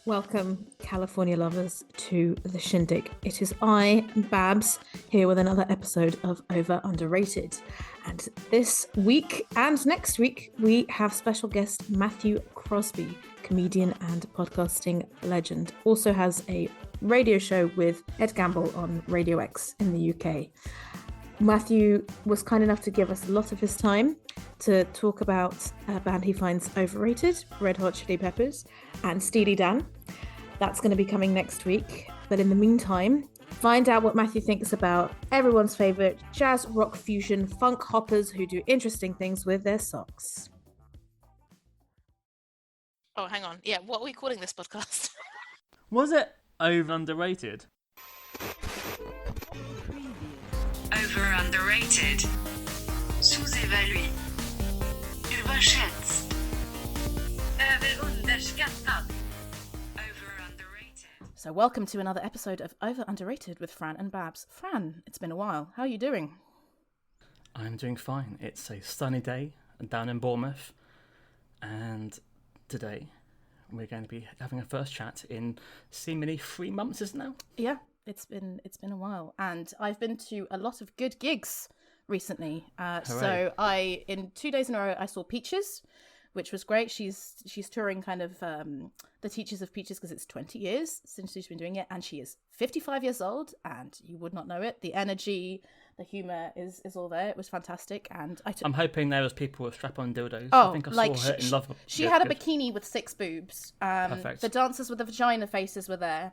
Welcome, California lovers, to the Shindig. It is I, Babs, here with another episode of Over Underrated. And this week and next week, we have special guest Matthew Crosby, comedian and podcasting legend. Also has a radio show with Ed Gamble on Radio X in the UK. Matthew was kind enough to give us a lot of his time to talk about a band he finds overrated, Red Hot Chili Peppers, and Steely Dan. That's going to be coming next week. But in the meantime, find out what Matthew thinks about everyone's favourite jazz, rock, fusion, funk hoppers who do interesting things with their socks. Oh, hang on. Yeah, what are we calling this podcast? Was it over underrated? Over underrated. Sous-évalué. Überschätzt. Överunderskattad. Over underrated. So welcome to another episode of Over Underrated with Fran and Babs. Fran, it's been a while. How are you doing? I'm doing fine. It's a sunny day down in Bournemouth, and today we're going to be having a first chat in seemingly 3 months, isn't it now? Yeah, it's been a while, and I've been to a lot of good gigs recently. So in 2 days in a row, I saw Peaches, which was great. She's touring kind of the Teachers of Peaches because it's 20 years since she's been doing it, and she is 55 years old, and you would not know it. The energy, the humour is all there. It was fantastic, and I'm hoping there was people with strap-on dildos. Oh, I think I like saw her in Love. She had a bikini with 6 boobs. Perfect. The dancers with the vagina faces were there.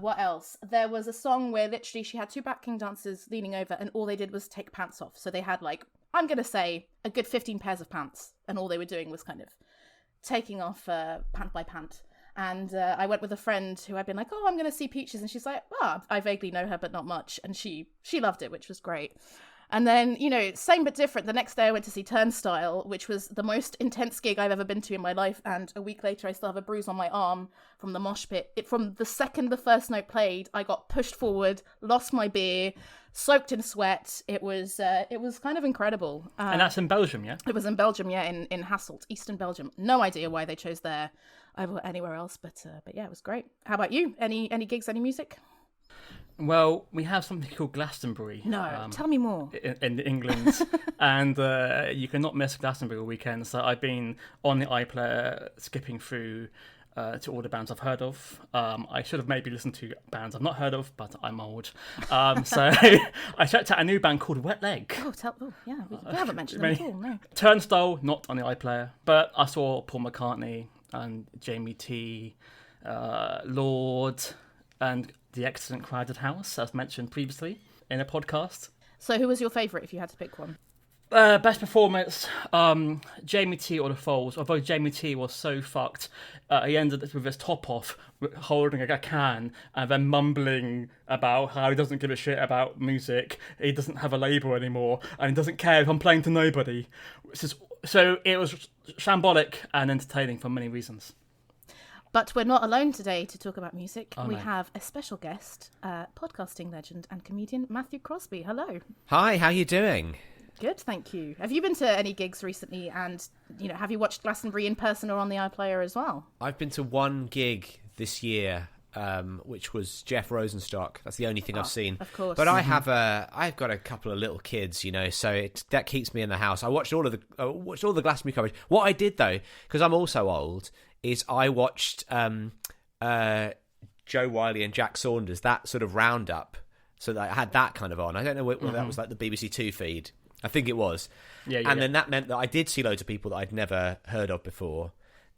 What else? There was a song where literally she had 2 backing dancers leaning over, and all they did was take pants off. So they had, like, I'm going to say a good 15 pairs of pants, and all they were doing was kind of taking off pant by pant. And I went with a friend who I'd been like, oh, I'm going to see Peaches. And she's like, oh, I vaguely know her, but not much. And she loved it, which was great. And then, you know, same but different. The next day I went to see Turnstile, which was the most intense gig I've ever been to in my life. And a week later, I still have a bruise on my arm from the mosh pit. From the second the first note played, I got pushed forward, lost my beer, soaked in sweat. It was kind of incredible. And that's in Belgium, yeah? It was in Belgium, yeah, in Hasselt, Eastern Belgium. No idea why they chose there over anywhere else, but yeah, it was great. How about you? Any gigs, any music? Well, we have something called Glastonbury. No, tell me more. In England, and you cannot miss Glastonbury all weekend. So I've been on the iPlayer skipping through to all the bands I've heard of. I should have maybe listened to bands I've not heard of, but I'm old. So I checked out a new band called Wet Leg. Yeah, we haven't mentioned them at all, no. Turnstile, not on the iPlayer, but I saw Paul McCartney and Jamie T, Lord, and the excellent Crowded House, as mentioned previously in a podcast. So who was your favourite if you had to pick one? Best performance, Jamie T or The Foals. Although Jamie T was so fucked, he ended with his top off, holding a can, and then mumbling about how he doesn't give a shit about music, he doesn't have a label anymore, and he doesn't care if I'm playing to nobody. So it was shambolic and entertaining for many reasons. But we're not alone today to talk about music. Oh, we no. have a special guest, podcasting legend and comedian Matthew Crosby. Hello. Hi, how you doing? Good, thank you. Have you been to any gigs recently? And, you know, have you watched Glastonbury in person or on the iPlayer as well? I've been to one gig this year, which was Jeff Rosenstock. That's the only thing I've seen. Of course. But I've got a couple of little kids, you know, so that keeps me in the house. I watched all the Glastonbury coverage. What I did though, because I'm also old, is I watched Joe Wiley and Jack Saunders, that sort of roundup. So that I had that kind of on. I don't know whether that was like the BBC Two feed. I think it was. Yeah. And then that meant that I did see loads of people that I'd never heard of before.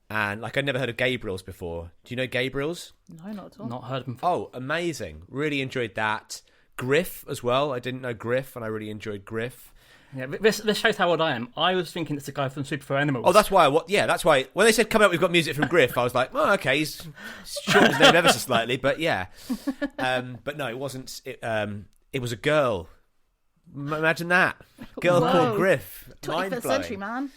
And like I'd never heard of Gabriel's before. Do you know Gabriel's? No, not at all. Not heard of him before. Oh, amazing. Really enjoyed that. Griff as well. I didn't know Griff, and I really enjoyed Griff. Yeah, this shows how old I am. I was thinking it's a guy from Super for Animals. Oh, that's why. That's why. When they said, come out, we've got music from Griff, I was like, oh, okay, he's shortened his name ever so slightly, but yeah. But no, it wasn't. It was a girl. Imagine that. Girl called Griff. 21st century, man.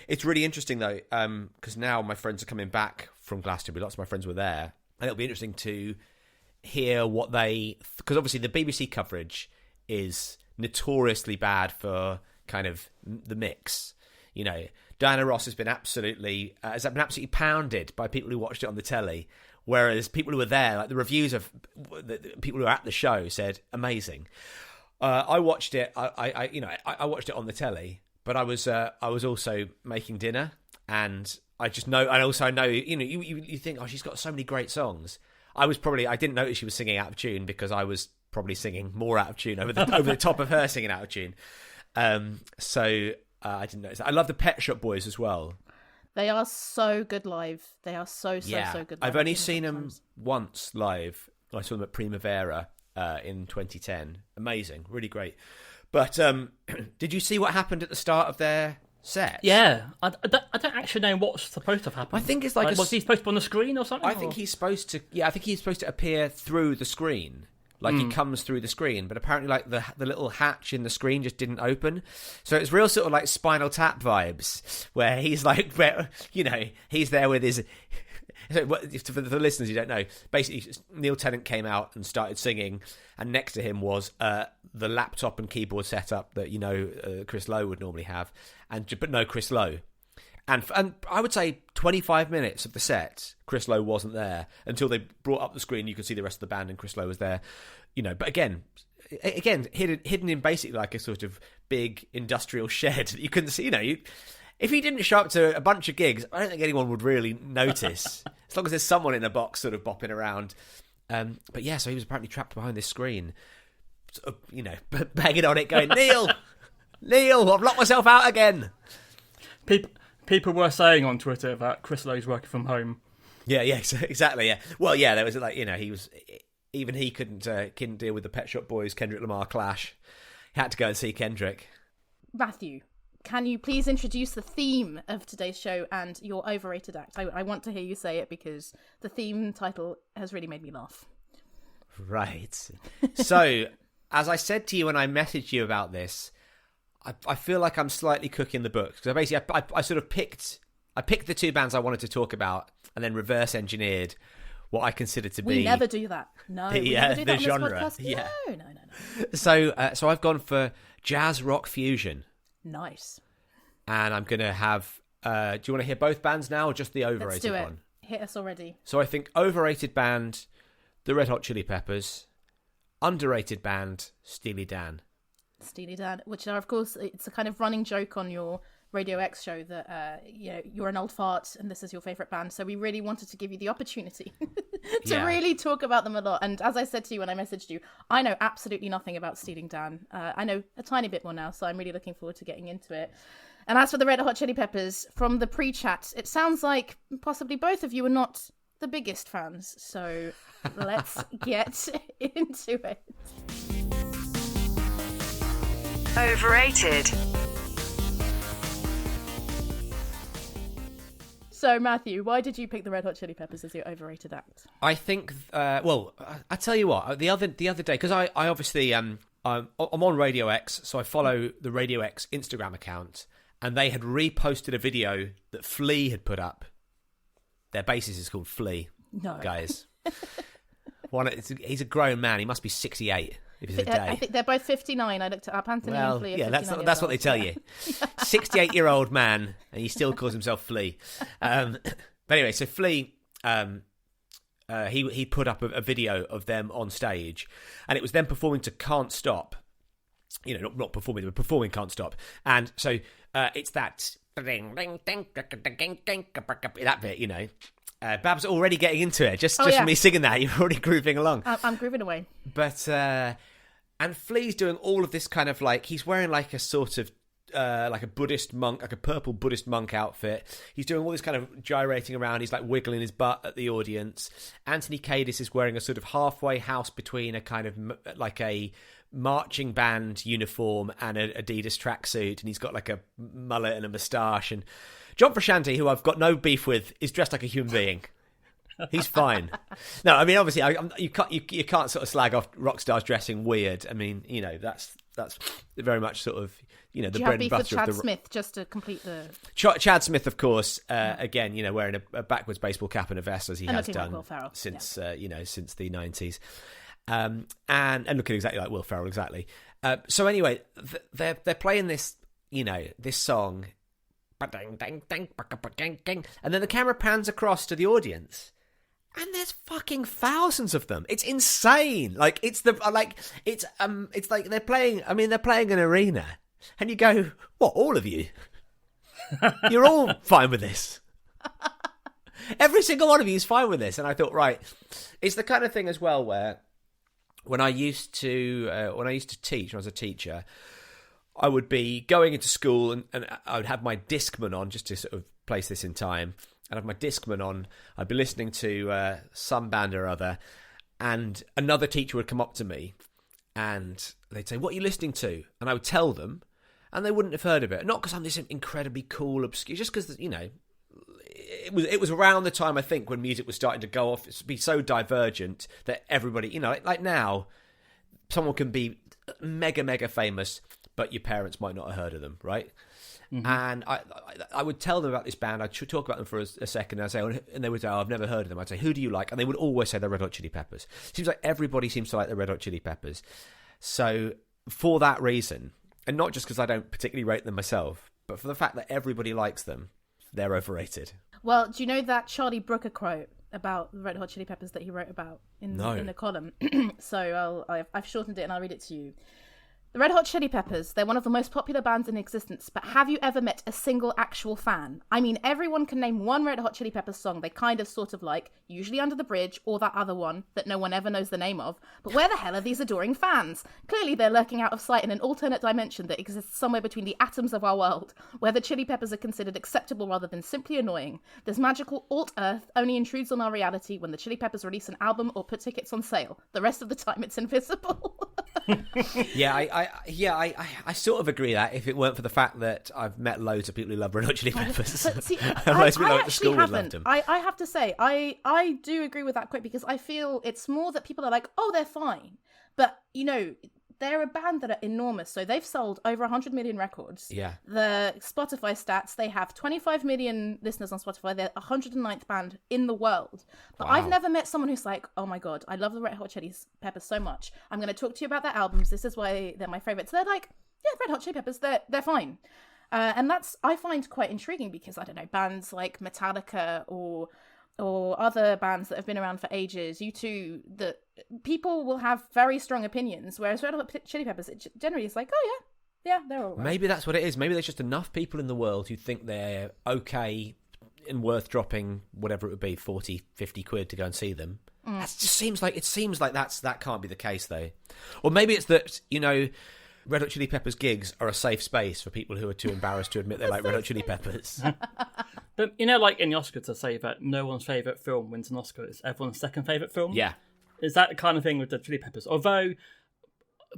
It's really interesting, though, because now my friends are coming back from Glastonbury. Lots of my friends were there. And it'll be interesting to hear what they... Because obviously the BBC coverage is notoriously bad for kind of the mix. You know, Diana Ross has been absolutely pounded by people who watched it on the telly, Whereas people who were there, like the reviews of the people who were at the show said amazing. I watched it. I watched it on the telly, but I was also making dinner, and I just know. And also I know, you think, oh, she's got so many great songs. I didn't notice she was singing out of tune because I was probably singing more out of tune over the top of her singing out of tune. So I didn't notice that. I love the Pet Shop Boys as well. They are so good live. They are so good live. I've only seen them once live. I saw them at Primavera in 2010. Amazing, really great. But did you see what happened at the start of their set? Yeah, I don't actually know what's supposed to have happened. I think it's like was he supposed to be on the screen or something? I think he's supposed to. Yeah, I think he's supposed to appear through the screen. Like he comes through the screen, but apparently like the little hatch in the screen just didn't open. So it's real sort of like Spinal Tap vibes, where he's like, he's there with his... So for the listeners who don't know, basically Neil Tennant came out and started singing, and next to him was the laptop and keyboard setup that Chris Lowe would normally have, but no Chris Lowe. And I would say 25 minutes of the set, Chris Lowe wasn't there until they brought up the screen. You could see the rest of the band, and Chris Lowe was there. But again, hidden in basically like a sort of big industrial shed that you couldn't see. If he didn't show up to a bunch of gigs, I don't think anyone would really notice, as long as there's someone in a box sort of bopping around. But yeah, so he was apparently trapped behind this screen, sort of, banging on it, going, Neil, I've locked myself out again. People were saying on Twitter that Chris Lowe's working from home. Yeah, exactly. Yeah. Well, yeah, there was like he couldn't deal with the Pet Shop Boys Kendrick Lamar clash. He had to go and see Kendrick. Matthew, can you please introduce the theme of today's show and your overrated act? I want to hear you say it because the theme title has really made me laugh. Right. So, as I said to you when I messaged you about this, I feel like I'm slightly cooking the books, because basically I sort of picked the two bands I wanted to talk about and then reverse engineered what I consider to be... We never do that. No, we never do that the on genre. this podcast. Yeah. No. So I've gone for jazz rock fusion. Nice. And I'm going to have... do you want to hear both bands now or just the overrated one? Let's do it. One? Hit us already. So I think overrated band, the Red Hot Chili Peppers. Underrated band, Steely Dan. Steely Dan, which are, of course, it's a kind of running joke on your Radio X show that you're an old fart and this is your favourite band. So we really wanted to give you the opportunity to really talk about them a lot. And as I said to you when I messaged you, I know absolutely nothing about Steely Dan. I know a tiny bit more now, so I'm really looking forward to getting into it. And as for the Red Hot Chili Peppers, from the pre-chat, it sounds like possibly both of you are not the biggest fans. So let's get into it. Overrated. So, Matthew, why did you pick the Red Hot Chili Peppers as your overrated act? I think, I tell you what, the other day, because I obviously, I'm on Radio X, so I follow the Radio X Instagram account, and they had reposted a video that Flea had put up. Their bassist is called Flea, guys. He's a grown man. He must be 68. If it's a day. I think they're both 59. I looked it up. Anthony and Flea. Yeah, that's what they tell you. 68-year-old man, and he still calls himself Flea. But anyway, so Flea, he put up a video of them on stage, and it was them performing to "Can't Stop." Not performing, but performing "Can't Stop," and so it's that that bit, Bab's already getting into it. Just from me singing that, you're already grooving along. I'm grooving away. But and Flea's doing all of this kind of like, he's wearing like a sort of like a Buddhist monk, like a purple Buddhist monk outfit. He's doing all this kind of gyrating around. He's like wiggling his butt at the audience. Anthony Kiedis is wearing a sort of halfway house between a kind of like a marching band uniform and an Adidas tracksuit, and he's got like a mullet and a moustache. And John Frusciante, who I've got no beef with, is dressed like a human being. He's fine. No, I mean, obviously, you can't sort of slag off rock stars dressing weird. I mean, that's very much sort of the bread and butter Chad of the Smith, just to complete the Chad Smith, of course. Again, wearing a backwards baseball cap and a vest, as he has done since since the 90s. And looking exactly like Will Ferrell, exactly. So anyway, they're playing this this song, and then the camera pans across to the audience, And there's fucking thousands of them. It's insane. Like it's like they're playing. I mean, they're playing an arena, and you go, "What? All of you? You're all fine with this? Every single one of you is fine with this?" And I thought, right, it's the kind of thing as well where when I used to teach, when I was a teacher, I would be going into school and I would have my Discman on just to sort of place this in time. I'd have my Discman on, I'd be listening to some band or other, and another teacher would come up to me and they'd say, "What are you listening to?" And I would tell them, and they wouldn't have heard of it. Not because I'm this incredibly cool, obscure, just because, you know, it was around the time, I think, when music was starting to go off, it's be so divergent that everybody, you know, like now, someone can be mega famous, but your parents might not have heard of them, right? Mm-hmm. And I would tell them about this band. I'd talk about them for a second, and they would say, "Oh, I've never heard of them." I'd say, "Who do you like?" And they would always say the Red Hot Chili Peppers. Seems like everybody seems to like the Red Hot Chili Peppers. So for that reason, and not just because I don't particularly rate them myself, but for the fact that everybody likes them, they're overrated. Well, do you know that Charlie Brooker quote about the Red Hot Chili Peppers that he wrote about in the column? So I've shortened it and I'll read it to you. The Red Hot Chili Peppers, they're one of the most popular bands in existence, but have you ever met a single actual fan? I mean, everyone can name one Red Hot Chili Peppers song they kind of sort of like, usually Under the Bridge or that other one that no one ever knows the name of. But where the hell are these adoring fans? Clearly they're lurking out of sight in an alternate dimension that exists somewhere between the atoms of our world, where the Chili Peppers are considered acceptable rather than simply annoying. This magical alt-earth only intrudes on our reality when the Chili Peppers release an album or put tickets on sale. The rest of the time it's invisible. I sort of agree that if it weren't for the fact that I've met loads of people who love Red Hot Chili Peppers. But see, I actually haven't. I have to say, I do agree with that quite, because I feel it's more that people are like, oh, they're fine. But, you know, they're a band that are enormous. So they've sold over 100 million records. Yeah. The Spotify stats, they have 25 million listeners on Spotify. They're 109th band in the world. But I've never met someone who's like, oh my God, I love the Red Hot Chili Peppers so much. I'm going to talk to you about their albums. This is why they're my favorites. They're like, yeah, Red Hot Chili Peppers, they're fine. And that's, I find quite intriguing, because, I don't know, bands like Metallica or other bands that have been around for ages, U2, that people will have very strong opinions, whereas Red Hot Chili Peppers, it generally is like, oh yeah, they're all right. Maybe that's what it is. Maybe there's just enough people in the world who think they're okay and worth dropping whatever it would be, 40, 50 quid to go and see them. That just seems like that can't be the case, though. Or maybe it's that, you know, Red Hot Chili Peppers gigs are a safe space for people who are too embarrassed to admit they like Red Hot Chili Peppers. But, you know, like in the Oscars, I say that no one's favourite film wins an Oscar. It's everyone's second favourite film. Yeah. Is that the kind of thing with the Chili Peppers? Although,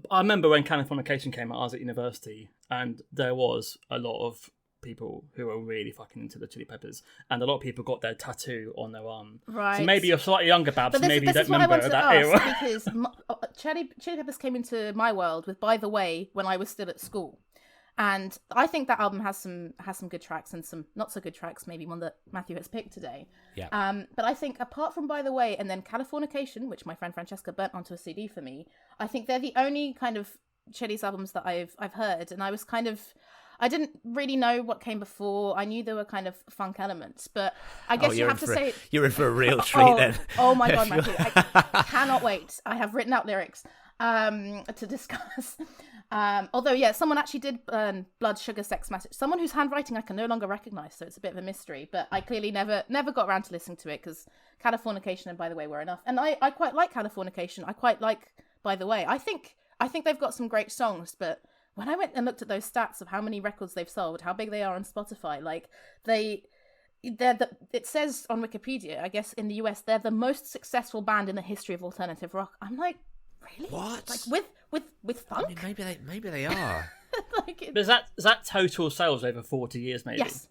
I remember when Californication came out, I was at university, and there was a lot of people who were really fucking into the Chili Peppers, and a lot of people got their tattoo on their arm. Right. So maybe you're slightly younger, Babs, but maybe you don't remember that era. Because Chili Peppers came into my world with By the Way when I was still at school. And I think that album has some good tracks and some not so good tracks, maybe one that Matthew has picked today. Yeah. But I think apart from By the Way and then Californication, which my friend Francesca burnt onto a CD for me, I think they're the only kind of Chili's albums that I've heard. And I didn't really know what came before. I knew there were kind of funk elements, but I guess you have to say... You're in for a real treat then. Oh my God, Matthew. I cannot wait. I have written out lyrics to discuss. Although, yeah, someone actually did burn Blood, Sugar, Sex, Magic. Someone whose handwriting I can no longer recognise, so it's a bit of a mystery. But I clearly never got around to listening to it, because Californication and By the Way were enough. And I quite like Californication. I quite like By the Way. I think they've got some great songs, but when I went and looked at those stats of how many records they've sold, how big they are on Spotify, like it says on Wikipedia, I guess in the US, they're the most successful band in the history of alternative rock. I'm like, really? What? Like with funk? I mean, maybe they are. But is that total sales over 40 years, maybe? Yes.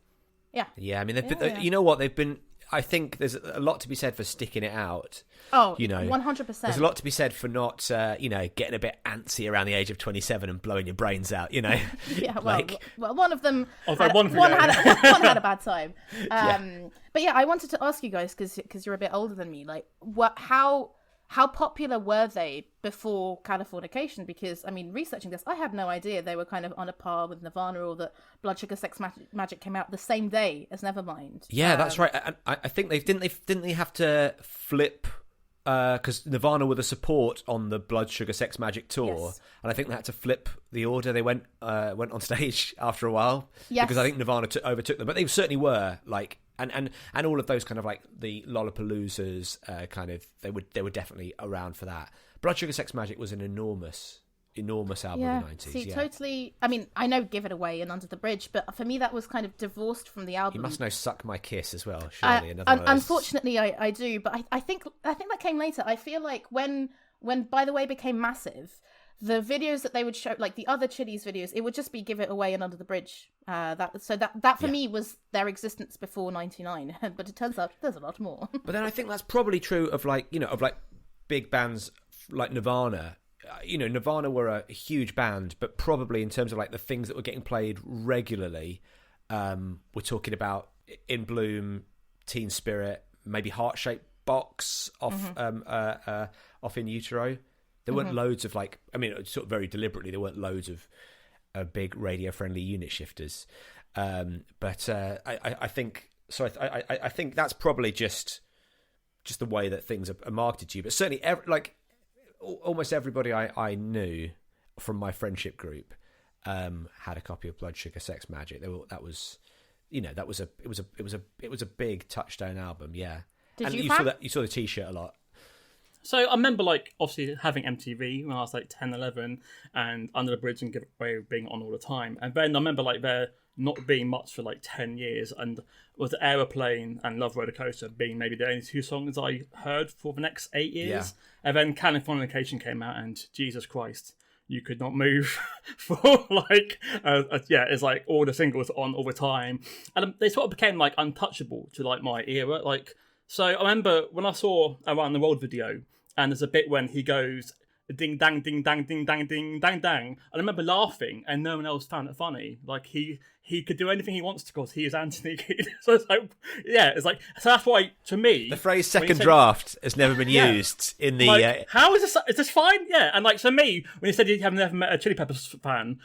Yeah. Yeah, I mean, you know what? They've been... I think there's a lot to be said for sticking it out. Oh, you know, 100%. There's a lot to be said for not, getting a bit antsy around the age of 27 and blowing your brains out. You know. Yeah. Well, one of them. One had a bad time. Yeah. But yeah, I wanted to ask you guys, because you're a bit older than me. Like, how how popular were they before Californication? Because, I mean, researching this, I had no idea they were kind of on a par with Nirvana, or that Blood Sugar Sex Magic came out the same day as Nevermind. Yeah, that's right. And I think didn't they have to flip, because Nirvana were the support on the Blood Sugar Sex Magic tour, Yes. and I think they had to flip the order. They went on stage after a while, Yes. because I think Nirvana overtook them, but they certainly were like, and all of those kind of like the Lollapaloozas, kind of they were definitely around for that. Blood Sugar Sex Magic was an enormous album in the 90s. See, totally. I mean, I know Give It Away and Under the Bridge, but for me that was kind of divorced from the album. You must know Suck My Kiss as well, surely. Another one of those. Unfortunately, I do, but I think that came later. I feel like when By the Way became massive, the videos that they would show, like the other Chili's videos, it would just be Give It Away and Under the Bridge. That for me was their existence before '99. But it turns out there's a lot more. But then I think that's probably true of like big bands like Nirvana. Nirvana were a huge band, but probably in terms of like the things that were getting played regularly, we're talking about In Bloom, Teen Spirit, maybe Heart Shaped Box off In Utero. There weren't loads of like, I mean, sort of very deliberately, there weren't loads of big radio friendly unit shifters. But I think so. I think that's probably just the way that things are marketed to you. But certainly, almost everybody I knew from my friendship group had a copy of Blood Sugar Sex Magic. It was a big touchdown album. Yeah. You saw the T-shirt a lot. So I remember, like, obviously having MTV when I was like 10, 11, and Under the Bridge and Give It Away being on all the time. And then I remember like there not being much for like 10 years, and was Aeroplane and Love Roller Coaster being maybe the only two songs I heard for the next 8 years. Yeah. And then Californication came out, and Jesus Christ, you could not move for like, it's like all the singles on all the time. And they sort of became like untouchable to like my era. Like, so I remember when I saw Around the World video, and there's a bit when he goes ding dang ding dang ding dang ding dang dang, and I remember laughing, and no one else found it funny. Like he could do anything he wants to because he is Anthony Kiedis. So it's like, so that's why to me the phrase second draft has never been used in the. Like, how is this? Is this fine? Yeah, and like to me, when he said he had never met a Chili Peppers fan,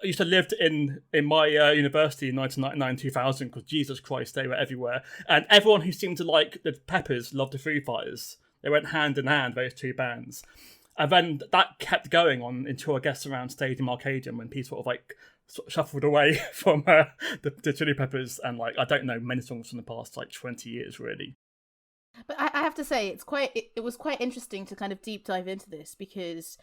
I used to live in my university in 1999, 2000, because Jesus Christ, they were everywhere. And everyone who seemed to like the Peppers loved the Foo Fighters. They went hand in hand, those two bands. And then that kept going on until I guess around Stadium Arcadium, when people sort of shuffled away from the Chili Peppers, and like I don't know many songs from the past like 20 years really. But I have to say, it was quite interesting to kind of deep dive into this, because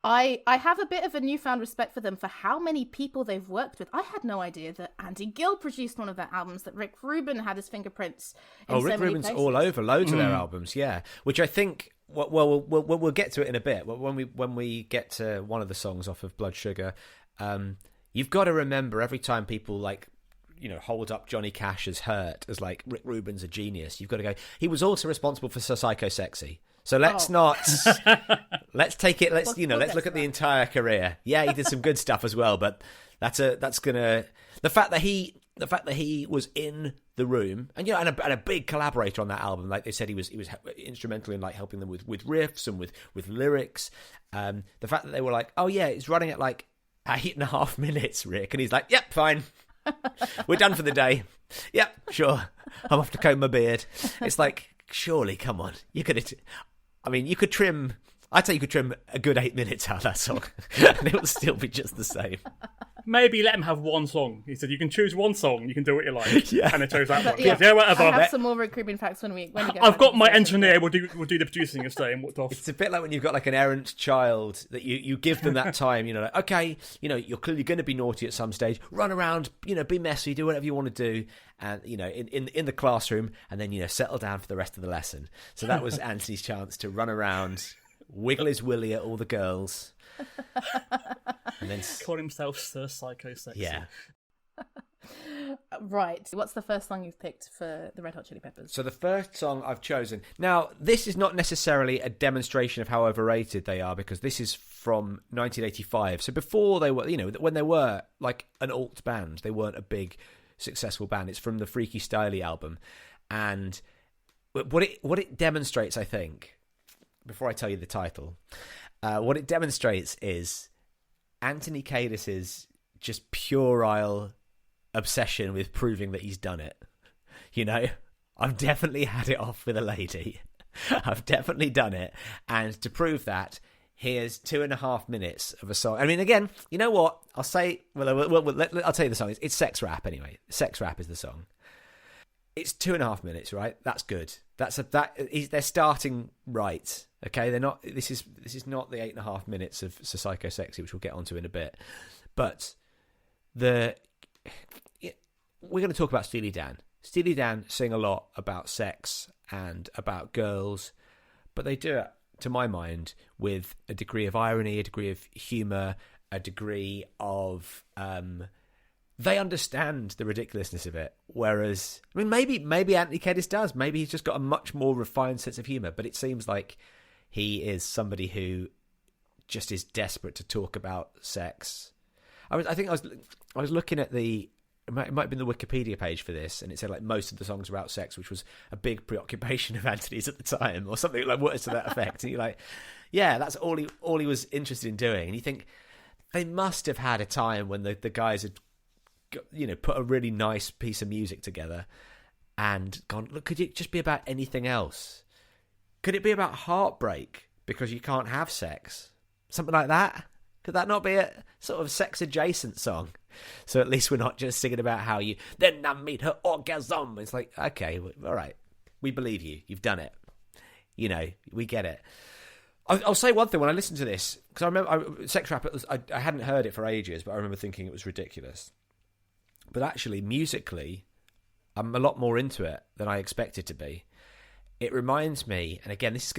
I have a bit of a newfound respect for them for how many people they've worked with. I had no idea that Andy Gill produced one of their albums, that Rick Rubin had his fingerprints in so Rick many Rubin's places. all over loads of their albums, yeah. Which I think, well, we'll get to it in a bit. When we get to one of the songs off of Blood Sugar, you've got to remember every time people like, hold up Johnny Cash as Hurt as like Rick Rubin's a genius, you've got to go, he was also responsible for So Psycho Sexy. So let's let's take it. Let's look at the entire career. Yeah, he did some good stuff as well, but the fact that he was in the room and a big collaborator on that album. Like they said, he was instrumental in like helping them with riffs and with lyrics. The fact that they were like, oh yeah, it's running at like 8.5 minutes, Rick, and he's like, yep, fine, we're done for the day. Yep, sure, I'm off to comb my beard. It's like, surely, come on, you could trim. I'd say you could trim a good 8 minutes out of that song, and it would still be just the same. Maybe let him have one song. He said, you can choose one song, you can do what you like. Yeah. And they chose that one. Yeah, whatever. I have some more Rick Rubin facts when we get I've got my engineer, we'll do the producing and stay and walked off. It's a bit like when you've got like an errant child that you give them that time, like, okay, you're clearly going to be naughty at some stage, run around, be messy, do whatever you want to do, and in the classroom, and then settle down for the rest of the lesson. So that was Anthony's chance to run around, wiggle his willy at all the girls, and then call himself Sir Psycho Sexy. Yeah. Right. What's the first song you've picked for the Red Hot Chili Peppers? So the first song I've chosen. Now, this is not necessarily a demonstration of how overrated they are, because this is from 1985. So before they were, when they were like an alt band, they weren't a big successful band. It's from the Freaky Styley album. And what it demonstrates, I think, before I tell you the title, what it demonstrates is Anthony Kiedis's just puerile obsession with proving that he's done it. You know, I've definitely had it off with a lady. I've definitely done it. And to prove that, here's 2.5 minutes of a song. I mean, again, you know what? I'll say, I'll tell you the song. It's Sex Rap anyway. Sex Rap is the song. It's 2.5 minutes, right? That's good. They're starting right. Okay, they're not. This is not the 8.5 minutes of So Psycho Sexy, which we'll get onto in a bit. But we're going to talk about Steely Dan. Steely Dan sing a lot about sex and about girls, but they do it, to my mind, with a degree of irony, a degree of humour, a degree of they understand the ridiculousness of it. Whereas, I mean, maybe Anthony Kiedis does. Maybe he's just got a much more refined sense of humour. But it seems like he is somebody who just is desperate to talk about sex. I was looking at it might have been the Wikipedia page for this, and it said like most of the songs are about sex, which was a big preoccupation of Anthony's at the time, or something like what to that effect. And you're like, yeah, that's all he was interested in doing. And you think they must have had a time when the guys had, you know, put a really nice piece of music together and gone, look, could it just be about anything else? Could it be about heartbreak because you can't have sex? Something like that? Could that not be a sort of sex adjacent song? So at least we're not just singing about how you then I made her orgasm. It's like, okay, all right, we believe you. You've done it. You know, we get it. I'll say one thing when I listened to this, because I remember Sex Rap. I hadn't heard it for ages, but I remember thinking it was ridiculous. But actually, musically, I'm a lot more into it than I expected to be. It reminds me, and again, this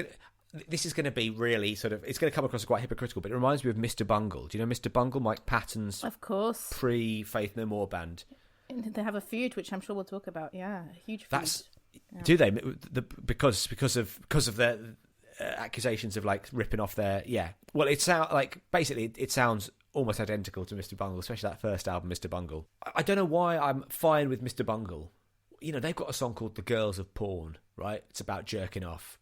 is going to be really sort of, it's going to come across as quite hypocritical, but it reminds me of Mr. Bungle. Do you know Mr. Bungle, Mike Patton's, of course, pre-Faith No More band? They have a feud, which I'm sure we'll talk about. Yeah, a huge feud. Yeah. Do they? Because of their accusations of like ripping off their, yeah. Well, it sounds almost identical to Mr. Bungle, especially that first album, Mr. Bungle. I don't know why I'm fine with Mr. Bungle. You know, they've got a song called The Girls of Porn, right? It's about jerking off.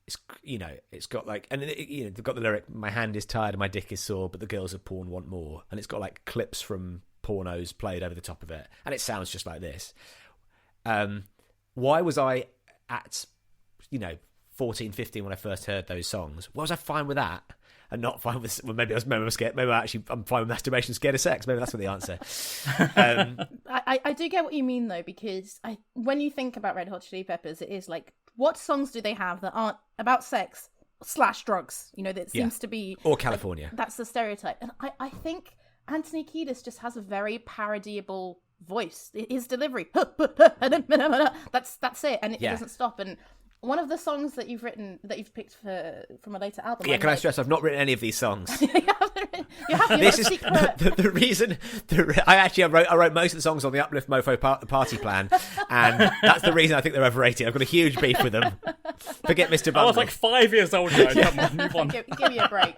It's, you know, it's got like, and you know, they've got the lyric, my hand is tired and my dick is sore, but the girls of porn want more. And it's got like clips from pornos played over the top of it. And it sounds just like this. Why was I at, you know, 14, 15 when I first heard those songs? Why was I fine with that and not fine with, well, maybe I was scared. Maybe I'm fine with masturbation, scared of sex. Maybe that's what the answer. I do get what you mean though, because when you think about Red Hot Chili Peppers, it is like, what songs do they have that aren't about sex / drugs? You know, that seems to be, or California. Like, that's the stereotype. And I think Anthony Kiedis just has a very parodiable voice. His delivery, that's it, and it doesn't stop. And one of the songs that you've picked from a later album. Yeah, can I stress I've not written any of these songs. This is the reason. I wrote most of the songs on the Uplift Mofo party plan, and that's the reason I think they're overrated. I've got a huge beef with them. Forget Mr. Bungle. I was like 5 years old now. Come on, move on. Give me a break.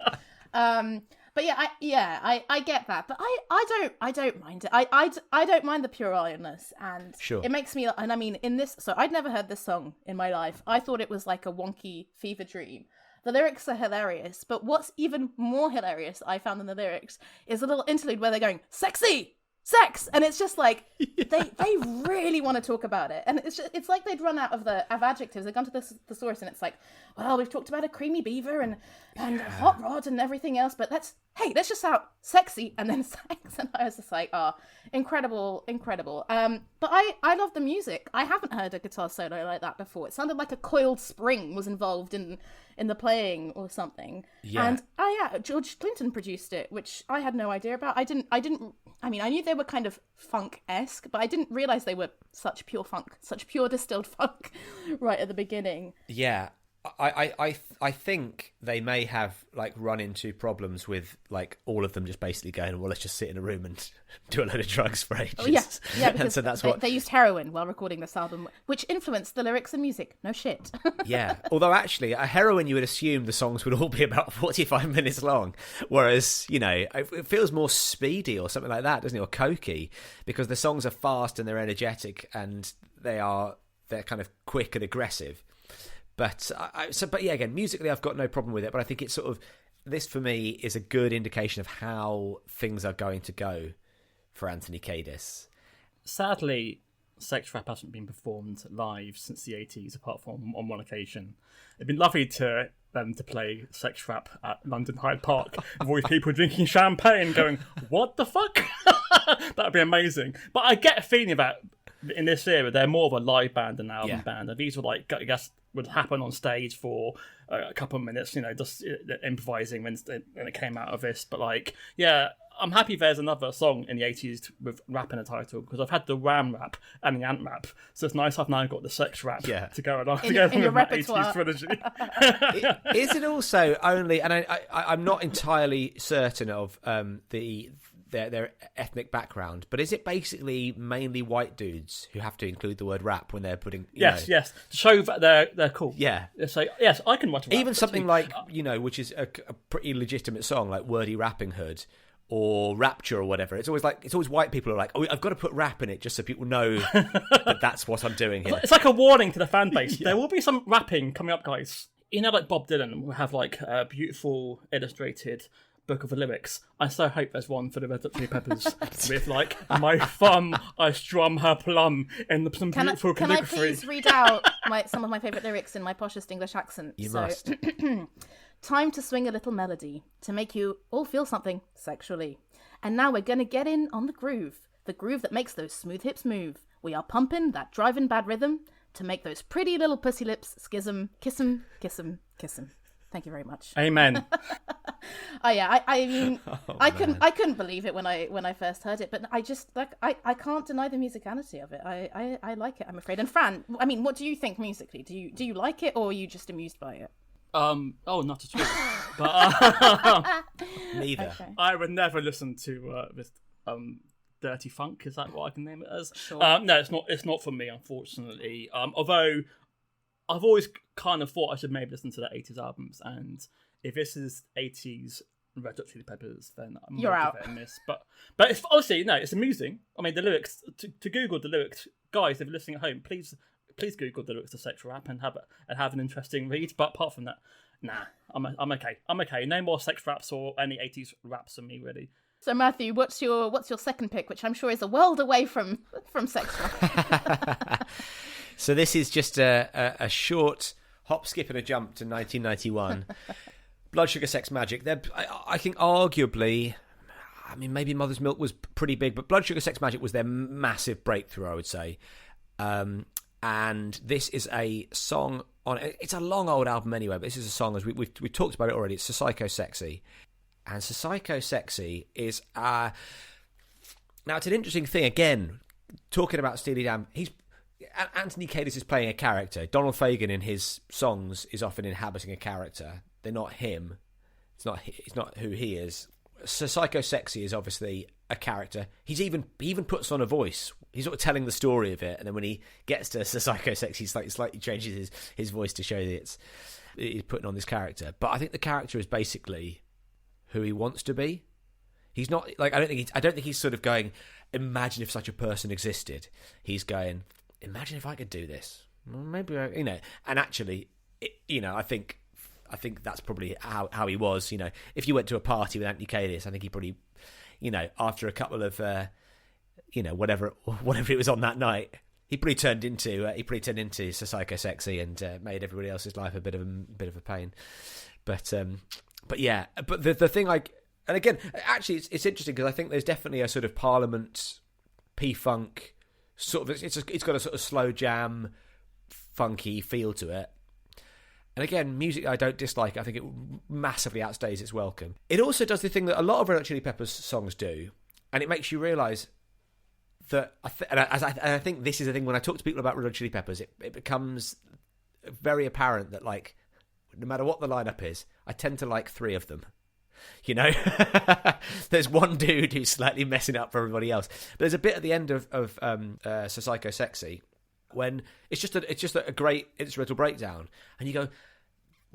But I get that, but I don't mind it. I don't mind the puerilness, and sure. It makes me. And I mean, in this, so I'd never heard this song in my life. I thought it was like a wonky fever dream. The lyrics are hilarious, but what's even more hilarious I found in the lyrics is a little interlude where they're going sexy. Sex, and it's just like they really want to talk about it, and it's like they'd run out of adjectives. They've gone to the thesaurus, and it's like, well, we've talked about a creamy beaver and hot rod and everything else, but let's just out sexy and then sex. And I was just like, incredible. But I love the music. I haven't heard a guitar solo like that before. It sounded like a coiled spring was involved in the playing or something. Yeah. And George Clinton produced it, which I had no idea about. I mean, I knew they were kind of funk-esque, but I didn't realize they were such pure funk, such pure distilled funk right at the beginning. Yeah. I think they may have like run into problems with like all of them just basically going, well, let's just sit in a room and do a load of drugs for ages. Oh, yeah, because so that's they used heroin while recording this album, which influenced the lyrics and music. No shit. Yeah, although actually, a heroin, you would assume the songs would all be about 45 minutes long, whereas, you know, it feels more speedy or something like that, doesn't it, or cokey, because the songs are fast and they're energetic and they're kind of quick and aggressive. But but yeah, again, musically, I've got no problem with it. But I think it's sort of this for me is a good indication of how things are going to go for Anthony Kiedis. Sadly, sex rap hasn't been performed live since the 80s, apart from on one occasion. It'd been lovely to them to play sex rap at London Hyde Park with all these people drinking champagne going, what the fuck? That'd be amazing. But I get a feeling that in this era, they're more of a live band than an album band. And these were like, I guess, would happen on stage for a couple of minutes, just improvising when it came out of this. But like, yeah, I'm happy there's another song in the 80s with rap in the title, because I've had the Ram rap and the Ant rap, so it's nice I've now got the sex rap to go along together in your with my repertoire. 80s trilogy. Is it also only, and I'm not entirely certain of their ethnic background, but is it basically mainly white dudes who have to include the word rap when they're putting... Yes, to show that they're cool. Yeah. So, yes, I can watch a rap. Even something like, which is a pretty legitimate song, like Wordy Rapping Hood, or Rapture or whatever. It's always white people who are like, oh, I've got to put rap in it just so people know that that's what I'm doing here. It's like a warning to the fan base. There will be some rapping coming up, guys. Like Bob Dylan will have like a beautiful illustrated book of the lyrics. I so hope there's one for the Red Hot Chili Peppers with like, my thumb, I strum her plum in some beautiful calligraphy. Can I please read out some of my favourite lyrics in my poshest English accent? You must. Time to swing a little melody to make you all feel something sexually. And now we're going to get in on the groove that makes those smooth hips move. We are pumping that driving bad rhythm to make those pretty little pussy lips schism, kiss 'em, kiss 'em, kiss 'em. Thank you very much. Amen. Oh yeah, I mean, I couldn't believe it when I first heard it, but I just I can't deny the musicality of it. I like it, I'm afraid. And Fran, I mean, what do you think musically? Do you like it, or are you just amused by it? Not at all. But Neither. Okay. I would never listen to this dirty funk. Is that what I can name it as? Sure. No, it's not. It's not for me, unfortunately. Although I've always kind of thought I should maybe listen to the 80s albums, and if this is 80s Red Hot Chili Peppers, then I'm You're out. Give it a miss. But it's obviously it's amusing. I mean, the lyrics to Google the lyrics, guys. If you're listening at home, please Google the lyrics to sex rap and have an interesting read. But apart from that, nah, I'm okay. I'm okay. No more sex raps or any 80s raps for me, really. So Matthew, what's your second pick, which I'm sure is a world away from sex rap? So this is just a short hop, skip, and a jump to 1991. Blood Sugar Sex Magik. I think arguably, I mean, maybe Mother's Milk was pretty big, but Blood Sugar Sex Magik was their massive breakthrough, I would say. And this is a song on... It's a long old album anyway, but this is a song, as we've talked about it already. It's Psycho Sexy. And Psycho Sexy is... now, it's an interesting thing, again, talking about Steely Dan. Anthony Kiedis is playing a character. Donald Fagen in his songs is often inhabiting a character. They're not him. It's not who he is. So Psycho Sexy is obviously a character. He even puts on a voice. He's sort of telling the story of it, and then when he gets to Psycho Sexy, he slightly changes his voice to show that he's putting on this character. But I think the character is basically who he wants to be. He's not like I don't think he's sort of going, imagine if such a person existed. He's going, imagine if I could do this. Well, maybe and actually, I think that's probably how he was. If you went to a party with Anthony Kiedis, I think he probably, after a couple of, whatever it was on that night, he probably turned into Psycho Sexy and made everybody else's life a bit of a pain. But yeah, but the thing and again, actually, it's interesting because I think there's definitely a sort of Parliament P-funk sort of. It's got a sort of slow jam, funky feel to it. And again, music I don't dislike. I think it massively outstays its welcome. It also does the thing that a lot of Red Hot Chili Peppers songs do, and it makes you realise that... I think this is the thing, when I talk to people about Red Hot Chili Peppers, it becomes very apparent that, like, no matter what the lineup is, I tend to like three of them. There's one dude who's slightly messing up for everybody else. But there's a bit at the end of Psycho Sexy when it's just a great instrumental breakdown, and you go,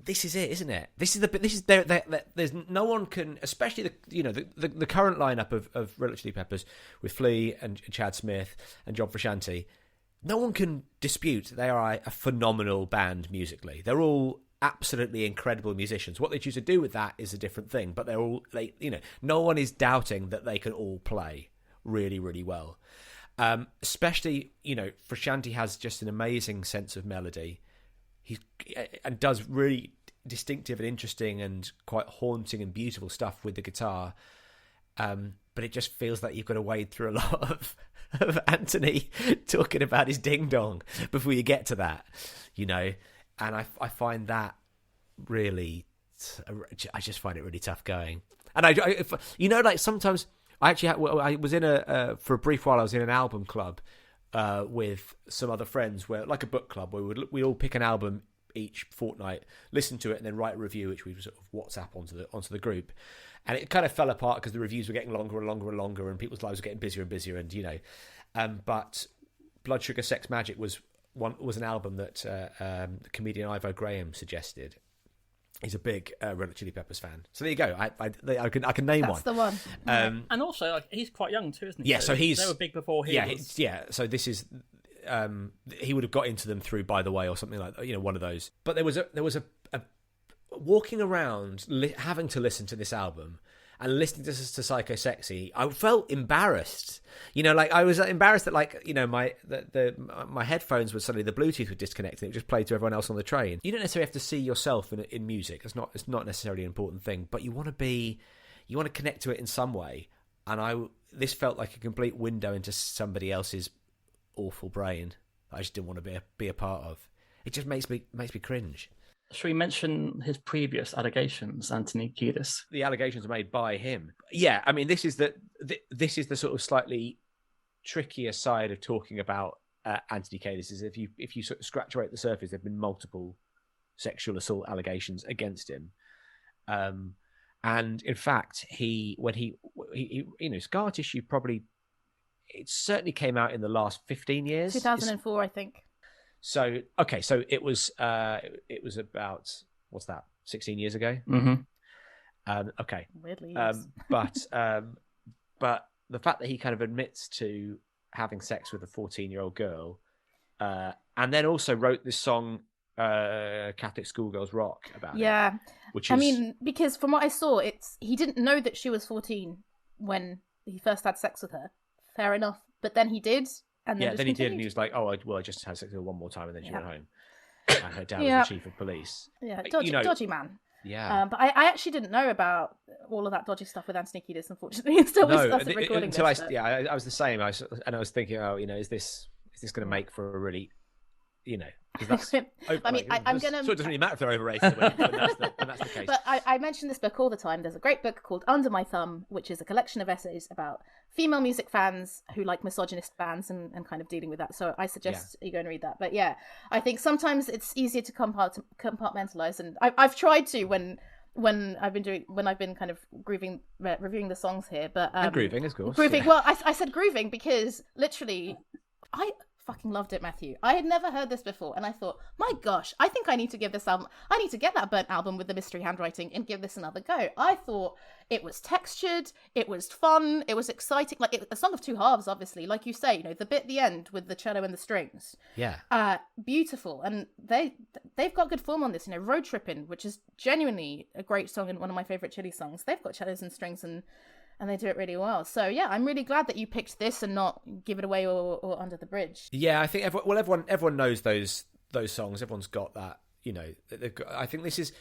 "This is it, isn't it? This is the bit. This is there's no one can, especially the current lineup of Red Hot Chili Peppers with Flea and Chad Smith and John Frusciante. no one can dispute they are a phenomenal band musically. They're all absolutely incredible musicians. What they choose to do with that is a different thing, but no one is doubting that they can all play really, really well. Especially, Frusciante has just an amazing sense of melody. And does really distinctive and interesting and quite haunting and beautiful stuff with the guitar. But it just feels like you've got to wade through a lot of Anthony talking about his ding dong before you get to that, and I find that really, I just find it really tough going. And sometimes I actually I was in for a brief while I was in an album club with some other friends, where like a book club where we all pick an album each fortnight, listen to it, and then write a review, which we sort of WhatsApp onto the group. And it kind of fell apart because the reviews were getting longer and longer and longer, and people's lives were getting busier and busier. And but Blood Sugar Sex Magic was an album that the comedian Ivo Graham suggested. He's a big Red Hot Chili Peppers fan. So there you go. I can name one. That's the one. And also, he's quite young too, isn't he? Yeah, so they were big before he was. Yeah. So this is he would have got into them through By the Way or something like that, one of those. But there was a walking around having to listen to this album and listening to Psycho Sexy. I felt embarrassed. I was embarrassed that my headphones were suddenly, the Bluetooth would disconnect and it would just play to everyone else on the train. You don't necessarily have to see yourself in music. It's not necessarily an important thing, but you want to connect to it in some way. And this felt like a complete window into somebody else's awful brain that I just didn't want to be a part of. It just makes me cringe. Should we mention his previous allegations, Anthony Kiedis? The allegations are made by him. Yeah, I mean, this is the sort of slightly trickier side of talking about Anthony Kiedis. Is if you sort of scratch away at the surface, there've been multiple sexual assault allegations against him. And in fact, when he scar tissue probably, it certainly came out in the last 15 years. 2004, I think. So it was about, what's that, 16 years ago? Mm-hmm. Okay. Weirdly, yes. But the fact that he kind of admits to having sex with a 14-year-old girl, and then also wrote this song, Catholic Schoolgirls Rock, about it. Which is... because from what I saw, he didn't know that she was 14 when he first had sex with her. Fair enough. But then he did. And then he did, and he was like, "Oh, I just had sex with her one more time, and then she went home." And her dad was the chief of police. Yeah, dodgy man. Yeah, but I actually didn't know about all of that dodgy stuff with Anthony Kiedis, unfortunately, until we started recording until this. I was the same. I was thinking, is this going to make for a really, because that's. I'm gonna. So it doesn't really matter if they're overrated when that's the case. But I mention this book all the time. There's a great book called Under My Thumb, which is a collection of essays about female music fans who like misogynist bands and kind of dealing with that. So I suggest you go and read that. But yeah, I think sometimes it's easier to compartmentalize, and I've tried to when I've been kind of reviewing the songs here. But and grooving, of course. Grooving. Yeah. Well, I said grooving because literally, I fucking loved it, Matthew. I had never heard this before, and I thought, my gosh, I think I need to give this album. I need to get that burnt album with the mystery handwriting and give this another go. I thought it was textured, it was fun, it was exciting. Like a song of two halves, obviously, like you say. The bit at the end with the cello and the strings. Yeah. Beautiful, and they've got good form on this. Road Trippin', which is genuinely a great song and one of my favorite Chili songs. They've got cellos and strings and they do it really well. So yeah, I'm really glad that you picked this and not Give It Away or Under the Bridge. Yeah, I think everyone knows those songs. Everyone's got that. I think this is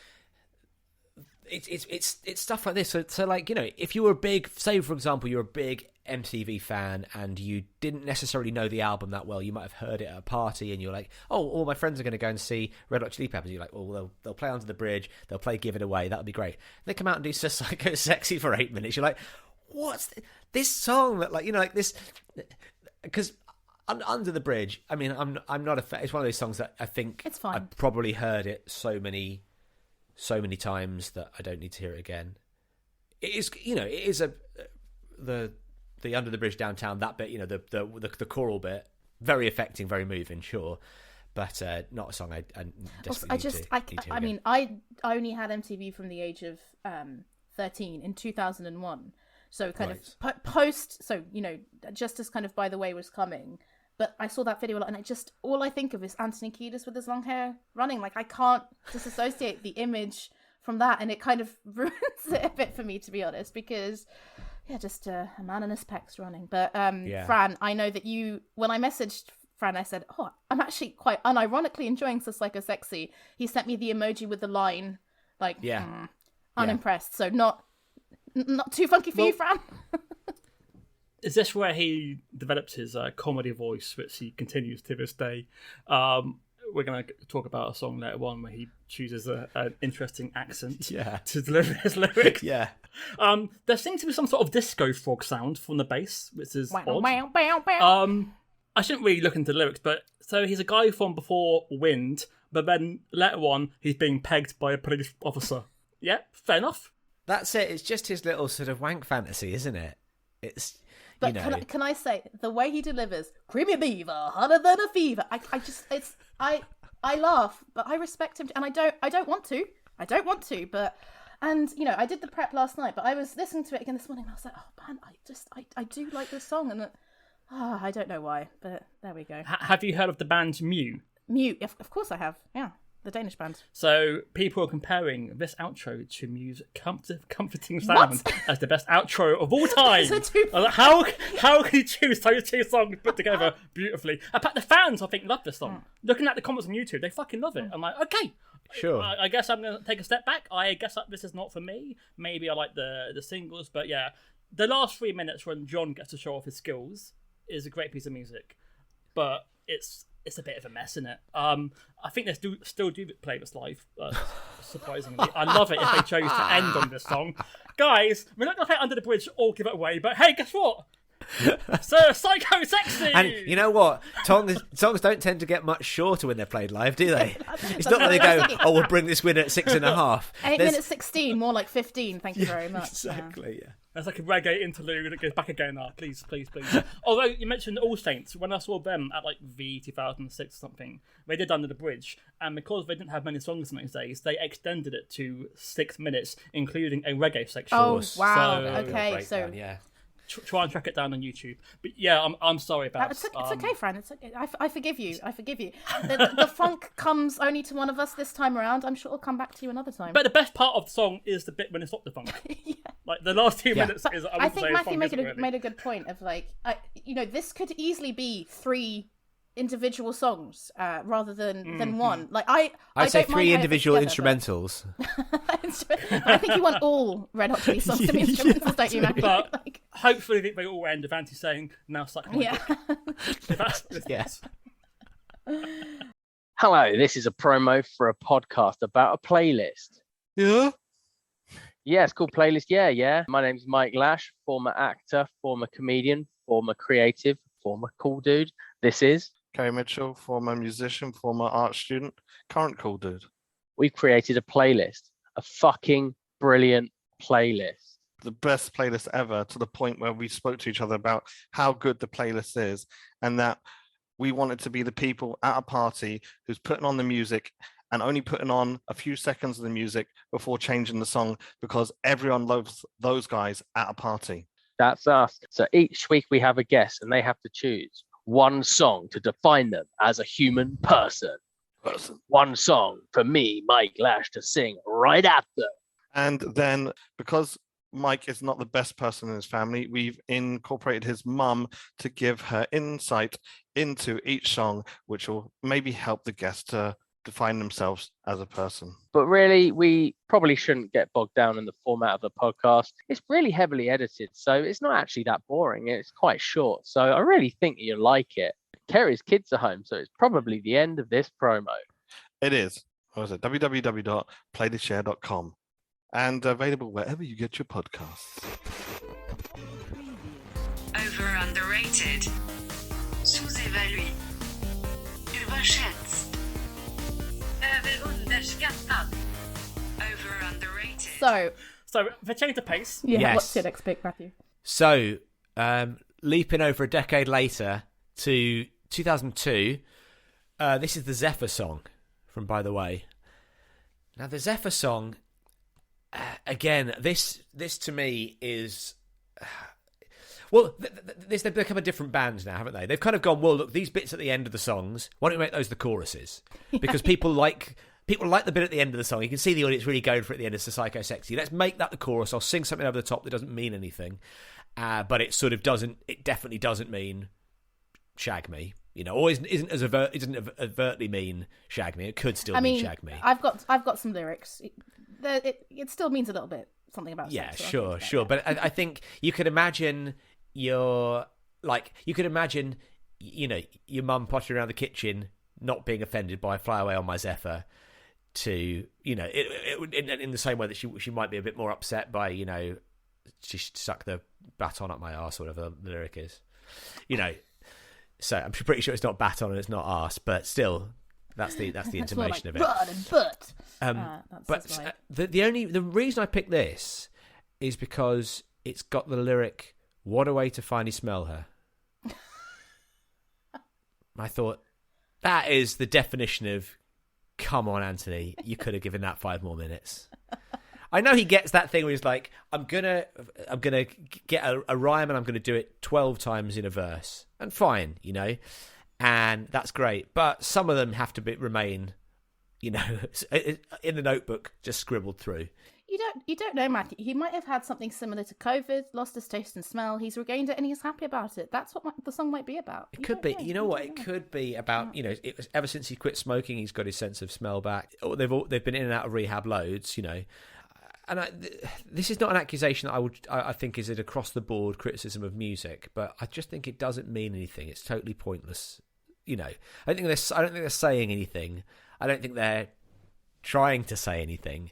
it's stuff like this. So like if you were a big, say for example, you're a big MTV fan and you didn't necessarily know the album that well, you might have heard it at a party and you're like, oh, all my friends are going to go and see Red Hot Chili Peppers. You're like, well, they'll play Under the Bridge, they'll play Give It Away, that'll be great. They come out and do Psycho Sexy for 8 minutes. You're like, what's this song that like this? Because Under the Bridge, I mean, I'm not a fan. It's one of those songs that I think it's fine. I've probably heard it so many times that I don't need to hear it again. It is, it is the Under the Bridge Downtown, that bit, the choral bit, very affecting, very moving, sure, but not a song I desperately need to hear again. mean, I only had MTV from the age of 13 in 2001. So kind of post, so, just as kind of By the Way was coming, But I saw that video a lot, and all I think of is Anthony Kiedis with his long hair running. Like, I can't disassociate the image from that, and it kind of ruins it a bit for me, to be honest, because just a man in his pecs running. But Fran, I know that when I messaged Fran, I said, oh, I'm actually quite unironically enjoying So Psycho Sexy. He sent me the emoji with the line, like, unimpressed. So not too funky for you, Fran. Is this where he developed his comedy voice, which he continues to this day? We're going to talk about a song later on where he chooses an interesting accent to deliver his lyrics. There seems to be some sort of disco frog sound from the bass, which is odd. I shouldn't really look into the lyrics, but so he's a guy from before Wind, but then later on he's being pegged by a police officer. Yeah, fair enough. That's it. It's just his little sort of wank fantasy, isn't it? It's... But can I say, the way he delivers, creamy beaver, hotter than a fever, I laugh, but I respect him, and I don't want to, but, and, I did the prep last night, but I was listening to it again this morning, and I was like, oh man, I do like this song, and I don't know why, but there we go. Have you heard of the band Mew? Mew, of course I have, yeah. The Danish band. So people are comparing this outro to Mew's comforting sound as the best outro of all time. How can you choose those two songs put together beautifully? The fans, I think, love this song. Looking at the comments on YouTube, they fucking love it. I'm like, okay, sure. I guess I'm going to take a step back. I guess this is not for me. Maybe I like the singles, but yeah, the last 3 minutes when John gets to show off his skills is a great piece of music, but it's a bit of a mess, isn't it? I think they still do play this live, surprisingly. I love it if they chose to end on this song. Guys, we're not going to play Under the Bridge or give it away, but hey, guess what? So Psycho Sexy! And you know what? Songs don't tend to get much shorter when they're played live, do they? It's not that they go, oh, we'll bring this winner at 6.5. 8 minutes 16, more like 15, thank you very much. Exactly, yeah. That's like a reggae interlude and it goes back again. Please. Although you mentioned All Saints, when I saw them at like V 2006 or something, they did Under the Bridge, and because they didn't have many songs in those days, they extended it to 6 minutes, including a reggae section. Oh wow! So, okay, so yeah. Try and track it down on YouTube. But yeah, I'm sorry about it's okay, Fran. It's okay. I forgive you. The funk comes only to one of us this time around. I'm sure it'll come back to you another time. But the best part of the song is the bit when it's not the funk. Like the last 2 minutes is. I think Matthew made a good point of like, this could easily be 3 individual songs rather than one. Like I'd say 3 individual instrumentals. I think you want all Red Hot Chili songs to be instrumentals, don't you, Matthew? But hopefully they all end with Auntie saying, "Now suck my dick." Yes. Hello, this is a promo for a podcast about a playlist. Yeah? Yeah, it's called Playlist. Yeah. My name's Mike Lash, former actor, former comedian, former creative, former cool dude. This is Kay Mitchell, former musician, former art student, current cool dude. We've created a playlist, a fucking brilliant playlist. The best playlist ever, to the point where we spoke to each other about how good the playlist is, and that we wanted to be the people at a party who's putting on the music and only putting on a few seconds of the music before changing the song, because everyone loves those guys at a party. That's us. So each week we have a guest and they have to choose one song to define them as a human person. One song for me, Mike Lash, to sing right after. And then, because Mike is not the best person in his family, we've incorporated his mum to give her insight into each song, which will maybe help the guest to define themselves as a person. But really, we probably shouldn't get bogged down in the format of the podcast. It's really heavily edited, so it's not actually that boring. It's quite short, so I really think you'll like it. Kerry's kids are home, so it's probably the end of this promo. It is. What was it? www.playlistshare.com, and available wherever you get your podcasts. Over underrated. Sous-évalué. Überschätzt. Överunderskattad. Over underrated. So for change of pace. yeah, Yes. what's your next pick, Matthew? So, leaping over a decade later to 2002, this is the Zephyr song from By the Way. Now, the Zephyr song, again, this to me is... Well, they've become a different band now, haven't they? They've kind of gone, well, look, these bits at the end of the songs, why don't we make those the choruses? Because people like the bit at the end of the song. You can see the audience really going for it at the end. It's the Psycho Sexy. Let's make that the chorus. I'll sing something over the top that doesn't mean anything. But it sort of doesn't, it definitely doesn't mean shag me. You know, or isn't overtly mean shag me. It could still mean shag me. I've got some lyrics. It still means a little bit something about yeah, sex, sure. But I think you could imagine your mum pottering around the kitchen, not being offended by Fly Away on My Zephyr, to, you know, in the same way that she might be a bit more upset by, you know, she stuck the baton up my arse, or whatever the lyric is, you know. So I'm pretty sure it's not baton and it's not arse, but still, that's the intimation of it. But the reason I picked this is because it's got the lyric, "What a way to finally smell her." I thought, that is the definition of, come on, Anthony, you could have given that 5 more minutes. I know he gets that thing where he's like, I'm gonna get a rhyme and I'm gonna do it 12 times in a verse, and fine, you know, and that's great. But some of them have to remain, you know, in the notebook, just scribbled through. You don't know, Matthew. He might have had something similar to COVID, lost his taste and smell. He's regained it, and he's happy about it. That's what the song might be about. It could be. You know what? It could be about, you know, it was ever since he quit smoking, he's got his sense of smell back. They've been in and out of rehab loads, you know. And this is not an accusation that I think is an across the board criticism of music, but I just think it doesn't mean anything. It's totally pointless. You know, I don't think they're saying anything. I don't think they're trying to say anything.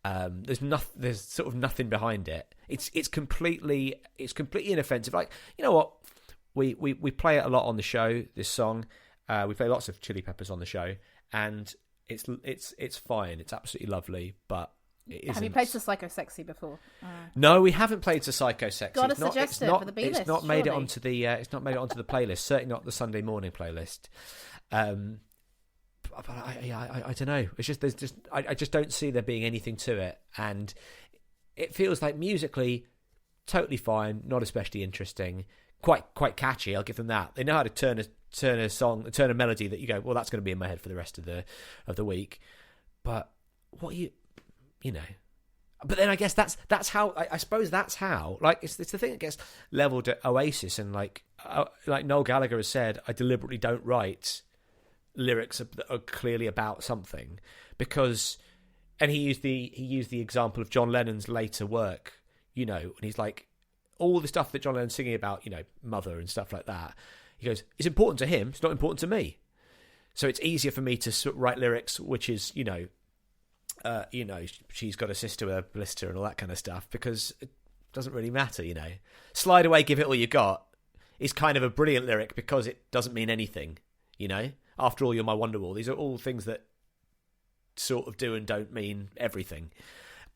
There's sort of nothing behind it. It's completely inoffensive. Like, you know what? We play it a lot on the show, this song. We play lots of Chili Peppers on the show, and it's fine. It's absolutely lovely, but have you played to Psycho Sexy before? No, we haven't played to Psycho Sexy. Gotta suggest it for the B list. It's not made it onto the. It's not made it onto the playlist. Certainly not the Sunday morning playlist. But I don't know. It's just I just don't see there being anything to it, and it feels like musically totally fine, not especially interesting, quite catchy. I'll give them that. They know how to turn a melody that you go, well, that's going to be in my head for the rest of the week. But what you know. But then I guess that's how I suppose that's how, like, it's the thing that gets leveled at Oasis, and like Noel Gallagher has said, I deliberately don't write lyrics that are clearly about something, because, and he used the example of John Lennon's later work, you know, and he's like, all the stuff that John Lennon's singing about, you know, mother and stuff like that, he goes, it's important to him, it's not important to me, so it's easier for me to write lyrics which is, you know, she's got a sister with a blister and all that kind of stuff, because it doesn't really matter, you know. Slide Away, Give It All You Got is kind of a brilliant lyric because it doesn't mean anything, you know. After All, You're My Wonderwall. These are all things that sort of do and don't mean everything.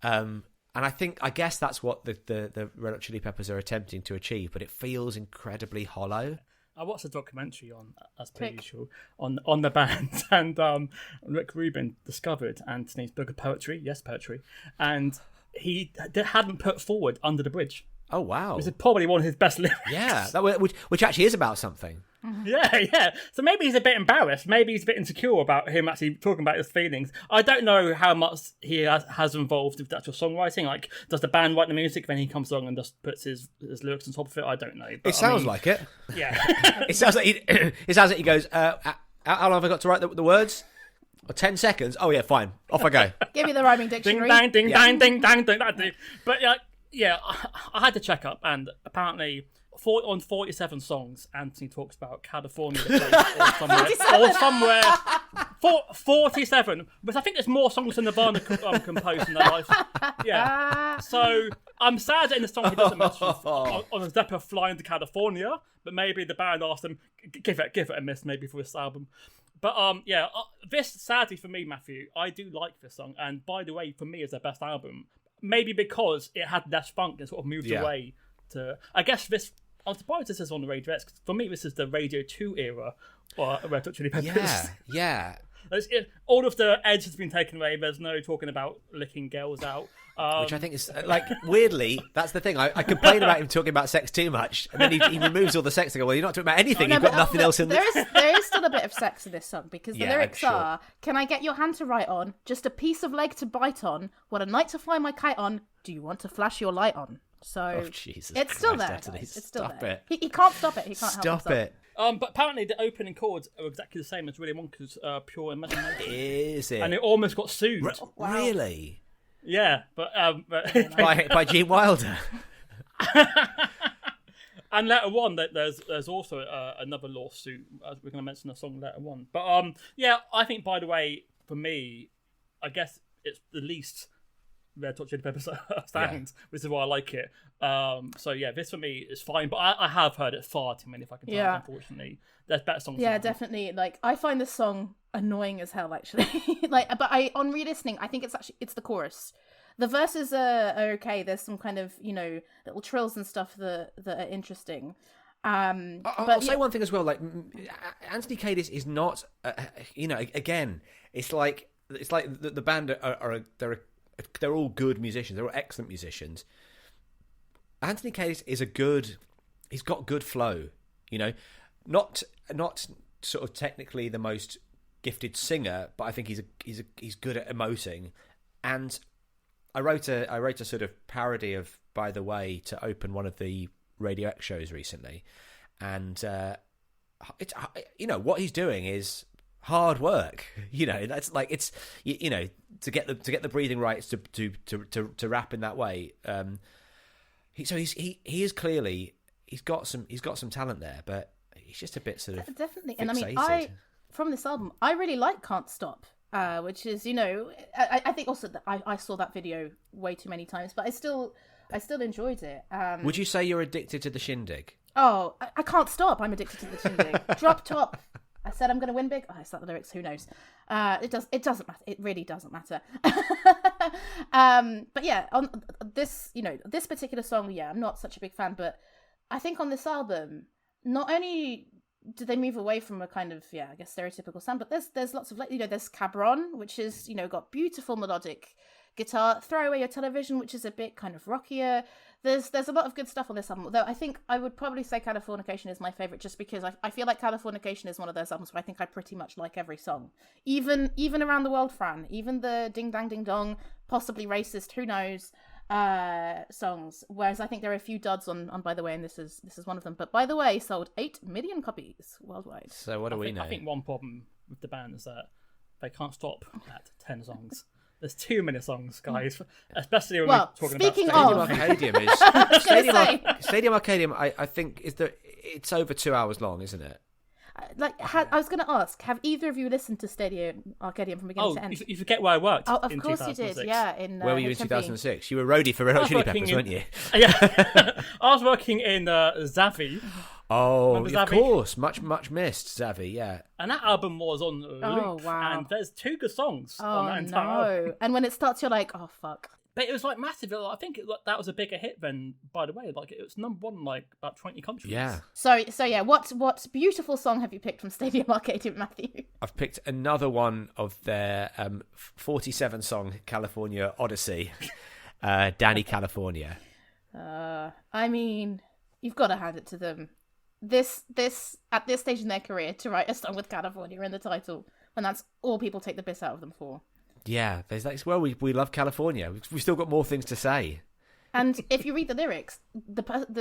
And I guess that's what the Red Hot Chili Peppers are attempting to achieve, but it feels incredibly hollow. I watched a documentary on, as per usual, on the band, and Rick Rubin discovered Anthony's book of poetry, yes, poetry, and he hadn't put forward Under the Bridge. Oh, wow. Which is probably one of his best lyrics. Yeah, which actually is about something. Yeah. So maybe he's a bit embarrassed. Maybe he's a bit insecure about him actually talking about his feelings. I don't know how much he has involved with the actual songwriting. Like, does the band write the music, then he comes along and just puts his lyrics on top of it? I don't know. But, it sounds like it. Yeah. It sounds like he goes, how long have I got to write the words? 10 seconds? Oh, yeah, fine. Off I go. Give me the rhyming dictionary. Ding, dang, ding, dang, ding, ding. But, yeah, I had to check up, and apparently on 47 songs, Anthony talks about California or somewhere. 47, but I think there's more songs than Nirvana composed in their life. Yeah. So I'm sad that in the song he doesn't mention on a Zephyr flying to California, but maybe the band asked him, give it a miss maybe for this album. But this, sadly for me, Matthew, I do like this song, and by the way, for me, it's their best album. Maybe because it had less funk and sort of moved away to... I guess this... I'm surprised this is on the Radio X, because for me, this is the Radio 2 era or Red Hot Chili Peppers. Yeah. All of the edge has been taken away. There's no talking about licking girls out. Which I think is, like, weirdly, that's the thing. I complain about him talking about sex too much, and then he removes all the sex. I go, well, you're not talking about anything. You've got nothing else in there. There is still a bit of sex in this song, because the Yeah, lyrics sure. are, can I get your hand to write on? Just a piece of leg to bite on? What a night to fly my kite on? Do you want to flash your light on? So Oh, Jesus it's still Christ, there. Anthony, Guys. It's still stop there. it. He can't stop it. He can't help Stop himself. it. But apparently the opening chords are exactly the same as Willy Wonka's Pure Imagination. Is it? And it almost got sued. Really? Yeah, but By Gene Wilder? and Letter One, there's also another lawsuit. As we're going to mention the song Letter One. But yeah, I think, by the way, for me, I guess it's the least Red Hot Chili Peppers stand, which is why I like it. So yeah, this for me is fine, but I have heard it far too many fucking times, unfortunately. There's better songs. Yeah, definitely. Like, I find this song annoying as hell, actually. Like, but on re-listening, I think it's the chorus. The verses are okay. There's some kind of, little trills and stuff that are interesting. I'll say one thing as well. Like, Anthony Kiedis is not, again, it's like the band they're all good musicians. They're all excellent musicians. Anthony Kiedis is he's got good flow, not sort of technically the most gifted singer, but I think he's good at emoting. And I wrote a sort of parody of By the Way to open one of the Radio X shows recently, and it's what he's doing is hard work. That's like, it's to get the breathing rights to rap in that way. He is clearly he's got some talent there, but he's just a bit sort of definitely. fixated. And I mean, from this album, I really like Can't Stop. Which is, I think also that I saw that video way too many times, but I still enjoyed it. Would you say you're addicted to the shindig? Oh, I can't stop. I'm addicted to the shindig. Drop top. I said I'm going to win big. Oh, I start the lyrics. Who knows? It doesn't matter. It really doesn't matter. But yeah, on this, this particular song, yeah, I'm not such a big fan, but I think on this album, not only do they move away from a kind of, I guess, stereotypical sound, but there's lots of, there's Cabron, which is, got beautiful melodic guitar. Throw Away Your Television, which is a bit kind of rockier. There's a lot of good stuff on this album, though I think I would probably say Californication is my favourite, just because I feel like Californication is one of those albums where I think I pretty much like every song. Even Around the World, Fran, even the Ding Dang Ding Dong, possibly Racist, who knows, songs, whereas I think there are a few duds on By the Way, and this is one of them. But By the Way sold 8 million copies worldwide. So what do we know? I think one problem with the band is that they can't stop at 10 songs. There's too many songs, guys, especially when we're talking speaking about Stadium of- Arcadium is Stadium Arcadium. I think it's over 2 hours long, isn't it? I was going to ask, have either of you listened to Stadium Arcadium from beginning to end? You forget where I worked. Oh, of in course you 2006. did. Yeah, in Where were you in HMV. 2006? You were roadie for Red Hot Chili Peppers, weren't you? Yeah, I was working in Zavi. Oh, Remember of Zavi? course, much missed, Zavi. Yeah. And that album was on loop, wow. and there's 2 good songs Oh on that entire album. no! And when it starts, you're like, oh fuck. But it was like massive. I think that was a bigger hit than, by the way, like it was number 1 in like about 20 countries. Yeah. So yeah, what beautiful song have you picked from Stadium Arcadium, Matthew? I've picked another one of their 47 song California Odyssey, Danny California. I mean, you've got to hand it to them. This at this stage in their career, to write a song with California in the title, when that's all people take the piss out of them for. Yeah, that's where we love California. We've still got more things to say. And if you read the lyrics,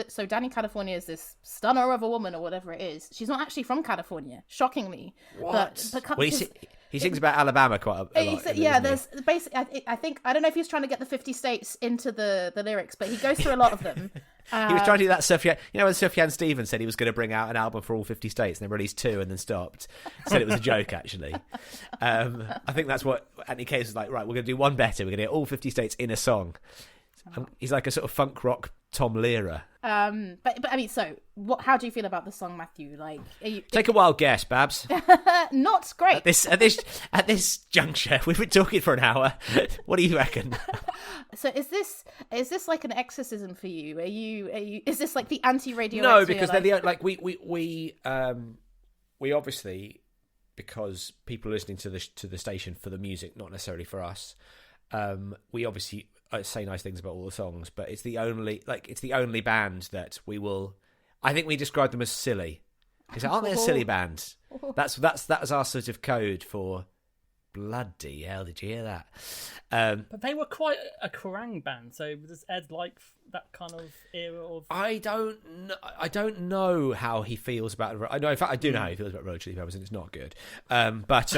so Danny California is this stunner of a woman or whatever it is. She's not actually from California, shockingly. What? But Well, he sings about Alabama quite a lot. Yeah, doesn't he? there's basically. I think I don't know if he's trying to get the 50 states into the lyrics, but he goes through a lot of them. He was trying to do that Sufjan. When Sufjan Stevens said he was going to bring out an album for all 50 states, and then released 2 and then stopped. Said it was a joke, actually. I think that's what Anthony Kiedis was like. Right, we're going to do one better. We're going to get all 50 states in a song. He's like a sort of funk rock Tom Lehrer. But I mean, so how do you feel about the song, Matthew? Like, Take a wild guess, Babs. not great. At this juncture, we've been talking for an hour. What do you reckon? So is this like an exorcism for you? Are you is this like the anti-radio? No, because they're the we obviously because people are listening to the station for the music, not necessarily for us. We obviously say nice things about all the songs, but it's the only band that we will. I think we describe them as silly. Aren't they a silly band? That's our sort of code for. Bloody hell! Did you hear that? But they were quite a Kerrang band, so does Ed like that kind of era of? I don't know how he feels about. I know, in fact, I do know how he feels about Red Hot Chili Peppers, and it's not good. But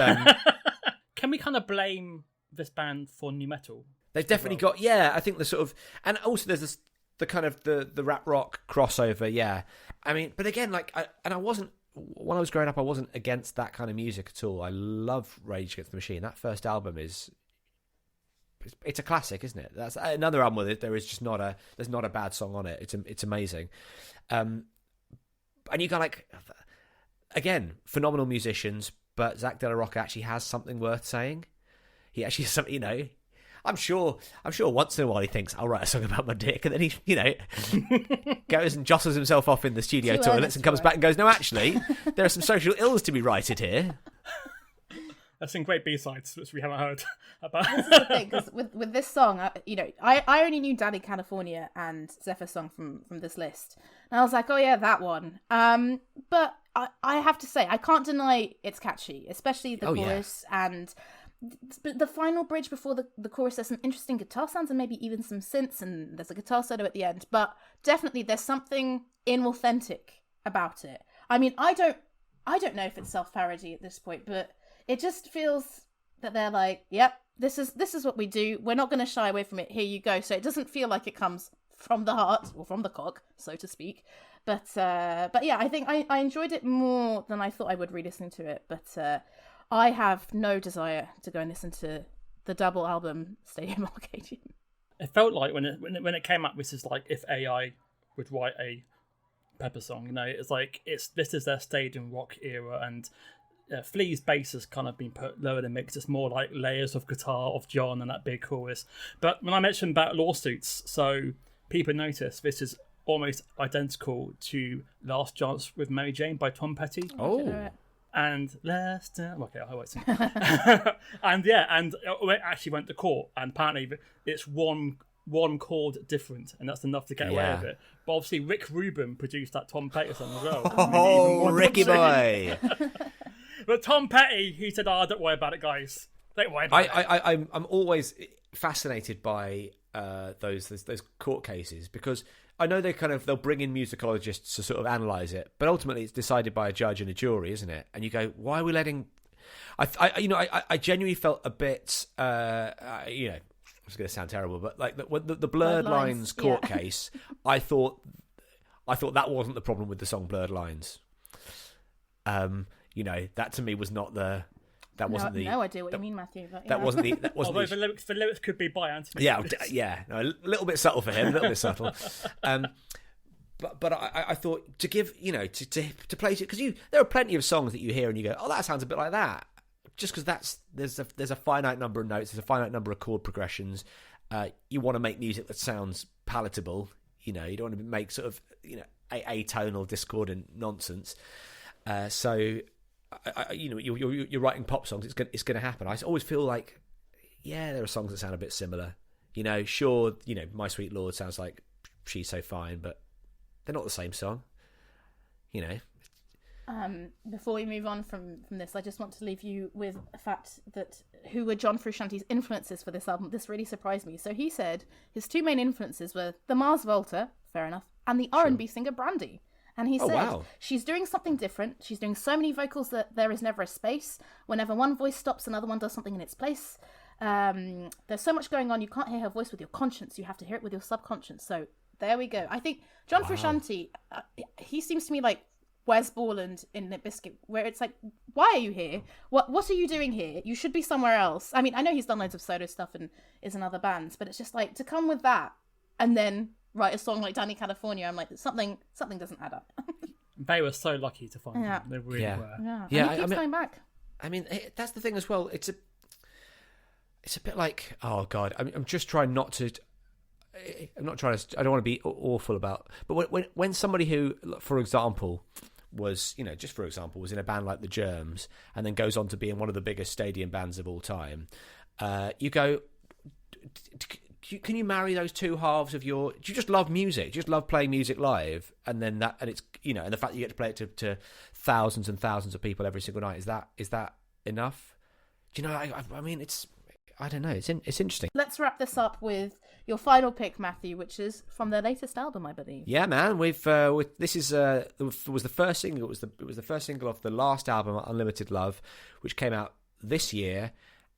can we kind of blame this band for new metal? They've definitely got. Yeah, I think the sort of, and also there's the kind of the rap rock crossover. Yeah, I mean, but again, I wasn't. When I was growing up, I wasn't against that kind of music at all. I love Rage Against the Machine. That first album it's a classic, isn't it? That's another album with it. There's not a bad song on it. It's amazing. And you got again, phenomenal musicians, but Zach De La Rocca actually has something worth saying. He actually has something, I'm sure once in a while he thinks, I'll write a song about my dick, and then he, goes and jostles himself off in the studio toilets and comes back and goes, no, actually, there are some social ills to be righted here. There's some great B-sides which we haven't heard about. This is the thing, because with this song, I only knew Danny California and Zephyr's song from this list. And I was like, oh yeah, that one. But I have to say, I can't deny it's catchy, especially the chorus and... the final bridge before the chorus. There's some interesting guitar sounds and maybe even some synths, and there's a guitar solo at the end, but definitely there's something inauthentic about it. I mean, I don't know if it's self-parody at this point, but it just feels that they're like, yep, this is what we do, we're not going to shy away from it, here you go. So it doesn't feel like it comes from the heart or from the cock, so to speak. But yeah, I think I enjoyed it more than I thought I would re-listening to it. But I have no desire to go and listen to the double album Stadium Arcadium. It felt like when it came up, this is like if AI would write a Pepper song. It's like this is their stadium rock era, and Flea's bass has kind of been put lower in the mix. It's more like layers of guitar of John and that big chorus. But when I mentioned about lawsuits, so people notice this is almost identical to Last Chance with Mary Jane by Tom Petty. Oh. And okay, I won't sing. and it actually went to court, and apparently it's one chord different, and that's enough to get away with it. But obviously, Rick Rubin produced that Tom Petty song as well. Oh, Ricky boy! But Tom Petty, he said, don't worry about it, guys. Don't worry about it. I'm always fascinated by those court cases, because I know they'll bring in musicologists to sort of analyse it, but ultimately it's decided by a judge and a jury, isn't it? And you go, why are we letting? I genuinely felt a bit, it's going to sound terrible, but like the Blurred Lines court case, I thought that wasn't the problem with the song Blurred Lines. That to me was not the. That wasn't the. No idea what you mean, Matthew. But, that wasn't the. That wasn't although the lyrics could be by Anthony. Yeah, no, a little bit subtle for him, a little bit subtle. But I thought to give to play it, because there are plenty of songs that you hear and you go, oh, that sounds a bit like that, just because there's a finite number of notes, there's a finite number of chord progressions. You want to make music that sounds palatable. You don't want to make sort of atonal, discordant nonsense. So. You're writing pop songs. It's going to happen. I always feel like, there are songs that sound a bit similar. Sure, My Sweet Lord sounds like She's So Fine, but they're not the same song. Before we move on from this, I just want to leave you with a fact that who were John Frusciante's influences for this album. This really surprised me. So he said his two main influences were the Mars Volta, fair enough, and the R&B singer Brandy. And he said, she's doing something different. She's doing so many vocals that there is never a space. Whenever one voice stops, another one does something in its place. There's so much going on. You can't hear her voice with your conscience. You have to hear it with your subconscious. So there we go. I think John Frusciante, he seems to me like Wes Borland in Limp Bizkit, where it's like, why are you here? What are you doing here? You should be somewhere else. I mean, I know he's done loads of solo stuff and is in other bands, but it's just like, to come with that and then write a song like Danny California, I'm like, something doesn't add up. They were so lucky to find him. They really were. Yeah, and he keeps going back. I mean, that's the thing as well. It's a bit like, oh God, I'm just trying not to. I don't want to be awful about, but when somebody who, for example, was, just for example, was in a band like the Germs and then goes on to be in one of the biggest stadium bands of all time, you go, can you marry those two halves of your? Do you just love music? Do you just love playing music live, and then that, and it's and the fact that you get to play it to thousands and thousands of people every single night, is that enough? Do you know? I mean, I don't know. It's interesting. Let's wrap this up with your final pick, Matthew, which is from their latest album, I believe. Yeah, man. This is was the first single. It was the first single of the last album, Unlimited Love, which came out this year,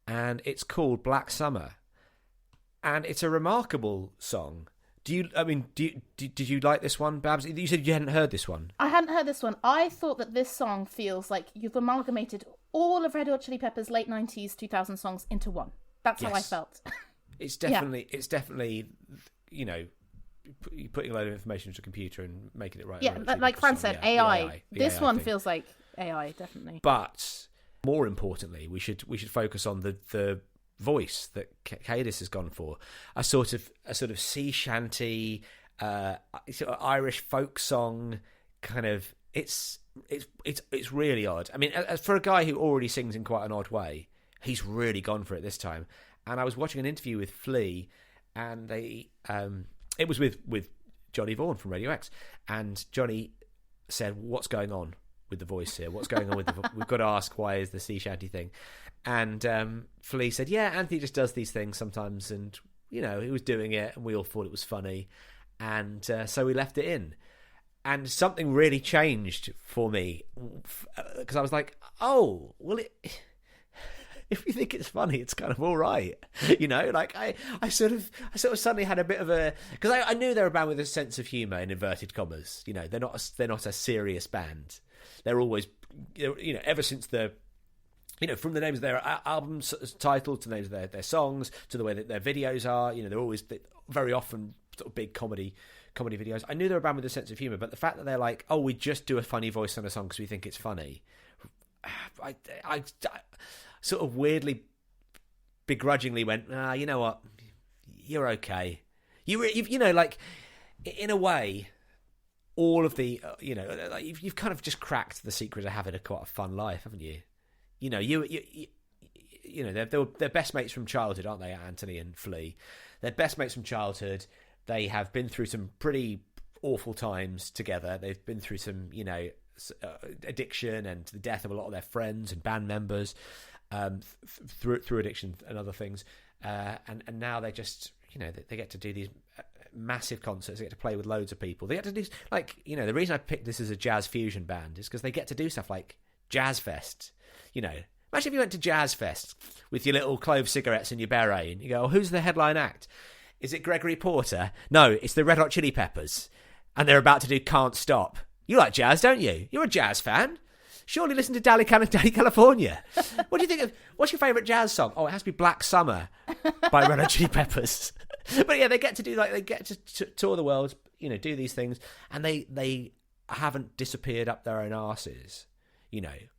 and it's called Black Summer, and it's a remarkable song. Did you like this one, Babs? You said you hadn't heard this one. I hadn't heard this one. I thought that this song feels like you've amalgamated all of Red Hot Chili Peppers' late 90s, 2000 songs into one. That's how I felt. It's definitely, putting a load of information into a computer and making it right. Yeah, like Fran said, AI. This one feels like AI, definitely. But more importantly, we should focus on the voice that Cadis has gone for. A sort of sea shanty, sort of Irish folk song kind of. It's really odd. I mean, for a guy who already sings in quite an odd way, he's really gone for it this time. And I was watching an interview with Flea, and it was with Johnny Vaughan from Radio X, and Johnny said, "What's going on with the voice here? What's going on with the? We've got to ask why is the sea shanty thing." And Flea said, "Yeah, Anthony just does these things sometimes, and he was doing it, and we all thought it was funny, and so we left it in." And something really changed for me, because I was like, "Oh, well, if you think it's funny, it's kind of all right." Like I sort of suddenly had a bit of a, because I knew they were a band with a sense of humour in inverted commas. They're not a serious band. They're always, ever since from the names of their album titles to the names of their songs to the way that their videos are, they're always very often sort of big comedy videos. I knew they were a band with a sense of humour, but the fact that they're like, "Oh, we just do a funny voice on a song because we think it's funny," I sort of weirdly, begrudgingly went, "You know what? You're okay. You've like, in a way, all of the, you've kind of just cracked the secret of having quite a fun life, haven't you? They're best mates from childhood, aren't they, Anthony and Flea? They're best mates from childhood. They have been through some pretty awful times together. They've been through some, addiction and the death of a lot of their friends and band members, through addiction and other things. And now they just, they get to do these massive concerts. They get to play with loads of people. They get to do, the reason I picked this as a jazz fusion band is because they get to do stuff like Jazz Fest. Imagine if you went to Jazz Fest with your little clove cigarettes and your beret, and you go, "Oh, who's the headline act? Is it Gregory Porter? No, it's the Red Hot Chili Peppers. And they're about to do Can't Stop. You like jazz, don't you? You're a jazz fan. Surely listen to Danny California. What do you think of, what's your favourite jazz song? Oh, it has to be Black Summer by Red Hot Chili Peppers." But yeah, they get to do, they get to tour the world, do these things, and they haven't disappeared up their own arses.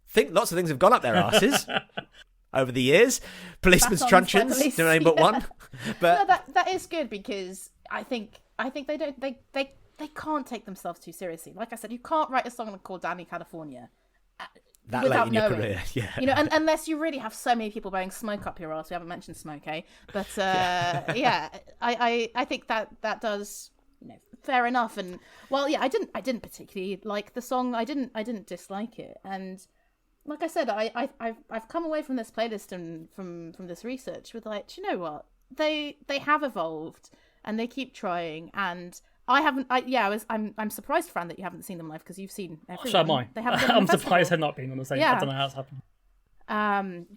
Think lots of things have gone up their arses over the years. Policeman's truncheons, no name but one. But no, that is good, because I think they don't they can't take themselves too seriously. Like I said, you can't write a song called Danny California that without late in your knowing. career, yeah. And unless you really have so many people blowing smoke up your arse. We haven't mentioned smoke, eh? But I think that does, fair enough. And well, yeah, I didn't particularly like the song. I didn't dislike it. And like I said, I've come away from this playlist and from this research with, like, do you know what? They have evolved and they keep trying. And I'm surprised, Fran, that you haven't seen them live, because you've seen everyone. So am I. They haven't been I'm on the surprised festival. they're not being on the same. Yeah. I don't know how it's happened.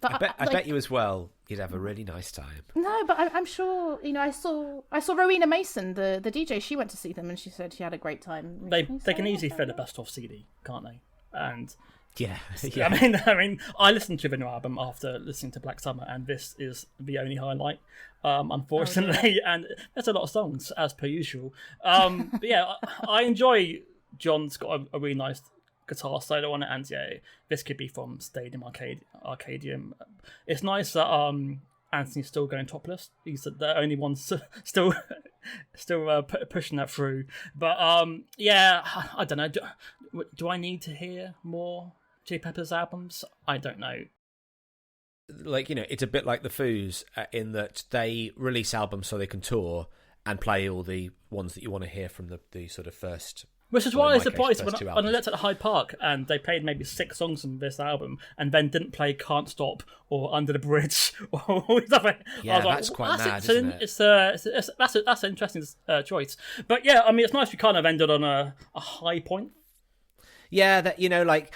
But I bet you as well, you'd have a really nice time. No, but I'm sure, I saw Rowena Mason, the DJ. She went to see them and she said she had a great time. They can easily fit a best of CD, can't they? And yeah. I mean, I listened to the new album after listening to Black Summer, and this is the only highlight, unfortunately. And there's a lot of songs, as per usual. But yeah, I enjoy. John's got a really nice guitar solo on it, and yeah, this could be from Stadium Arcadium. It's nice that Anthony's still going topless. He's the only one still pushing that through. But yeah, I don't know. Do I need to hear more Chili Peppers albums? I don't know. Like, it's a bit like the Foos in that they release albums so they can tour and play all the ones that you want to hear from the sort of first. Which is well, why I in was my case, surprised first two when I albums. looked at Hyde Park and they played maybe 6 songs from this album and then didn't play Can't Stop or Under the Bridge or all stuff. Yeah, I was like, that's quite mad, so isn't it? That's an interesting choice. But yeah, I mean, it's nice we kind of ended on a high point. Yeah, that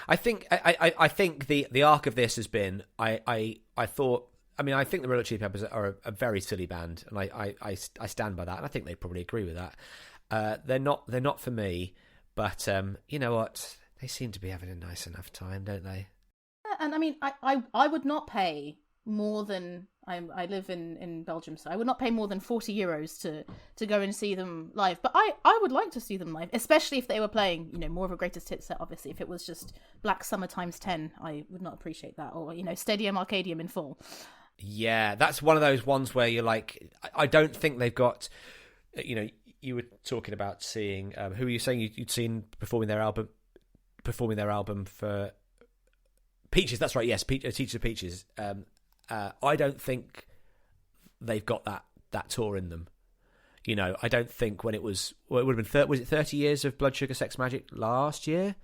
I think I think the arc of this has been I think the Red Hot Chili Peppers are a very silly band, and I stand by that, and I think they probably agree with that. They're not for me, but you know what? They seem to be having a nice enough time, don't they? And I mean, I would not pay more than I live in Belgium, so I would not pay more than €40 to go and see them live. But I would like to see them live, especially if they were playing, more of a greatest hits set. Obviously, if it was just Black Summer times 10, I would not appreciate that. Or Stadium Arcadium in full. Yeah, that's one of those ones where you're like, I don't think they've got, you were talking about seeing, who were you saying you'd seen performing their album for Peaches? That's right, yes, Teachers of Peaches. I don't think they've got that tour in them. I don't think when it was, it would have been, was it 30 years of Blood Sugar Sex Magic last year?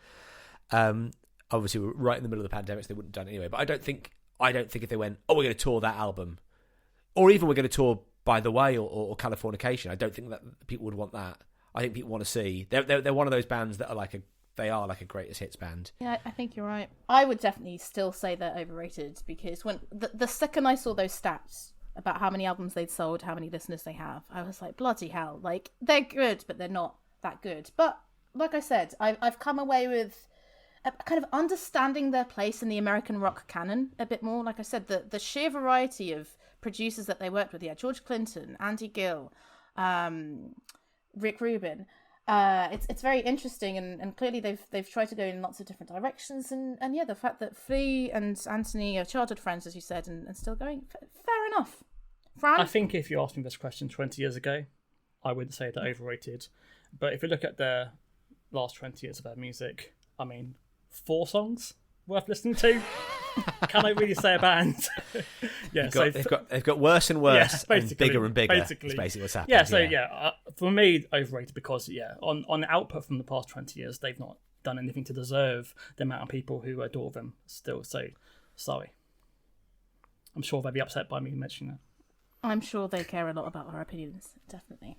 Obviously, we're right in the middle of the pandemic, so they wouldn't have done it anyway. But I don't think if they went, we're going to tour that album, or even we're going to tour By the Way or Californication, I don't think that people would want that. I think people want to see. They're one of those bands that are they are like a greatest hits band. Yeah, I think you're right. I would definitely still say they're overrated, because when the second I saw those stats about how many albums they'd sold, how many listeners they have, I was like, bloody hell, like, they're good, but they're not that good. But like I said, I've come away with a kind of understanding their place in the American rock canon a bit more. Like I said, the sheer variety of producers that they worked with. Yeah, George Clinton, Andy Gill, Rick Rubin. It's very interesting, and clearly they've tried to go in lots of different directions, and yeah, the fact that Flea and Anthony are childhood friends, as you said, and still going, fair enough. Fran? I think if you asked me this question 20 years ago, I wouldn't say they're overrated. But if you look at their last 20 years of their music, I mean, 4 songs worth listening to. Can I really say a band? Yeah, they've got worse and worse, and bigger and bigger. Basically, That's basically what's happened. Yeah, so for me, overrated because on output from the past 20 years, they've not done anything to deserve the amount of people who adore them still. So sorry, I'm sure they'll be upset by me mentioning that. I'm sure they care a lot about our opinions, definitely.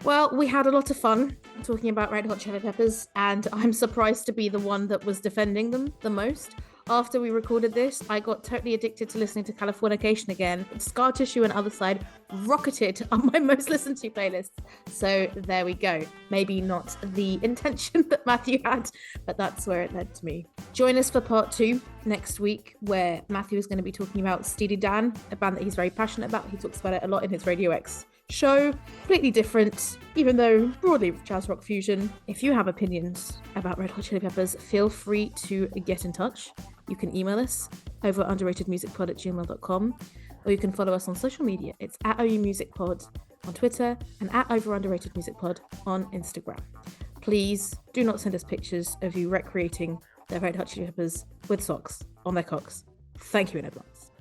Well, we had a lot of fun talking about Red Hot Chili Peppers, and I'm surprised to be the one that was defending them the most. After we recorded this, I got totally addicted to listening to Californication again. Scar Tissue and Other Side rocketed on my most listened to playlists. So there we go. Maybe not the intention that Matthew had, but that's where it led to me. Join us for part 2 next week, where Matthew is going to be talking about Steely Dan, a band that he's very passionate about. He talks about it a lot in his Radio X show. Completely different, even though broadly jazz rock fusion. If you have opinions about Red Hot Chili Peppers, feel free to get in touch. You can email us over underratedmusicpod@gmail.com, or you can follow us on social media. It's @OUMusicPod on Twitter and @OverUnderatedMusicPod on Instagram. Please do not send us pictures of you recreating the Red Hot Chili Peppers with socks on their cocks. Thank you in advance.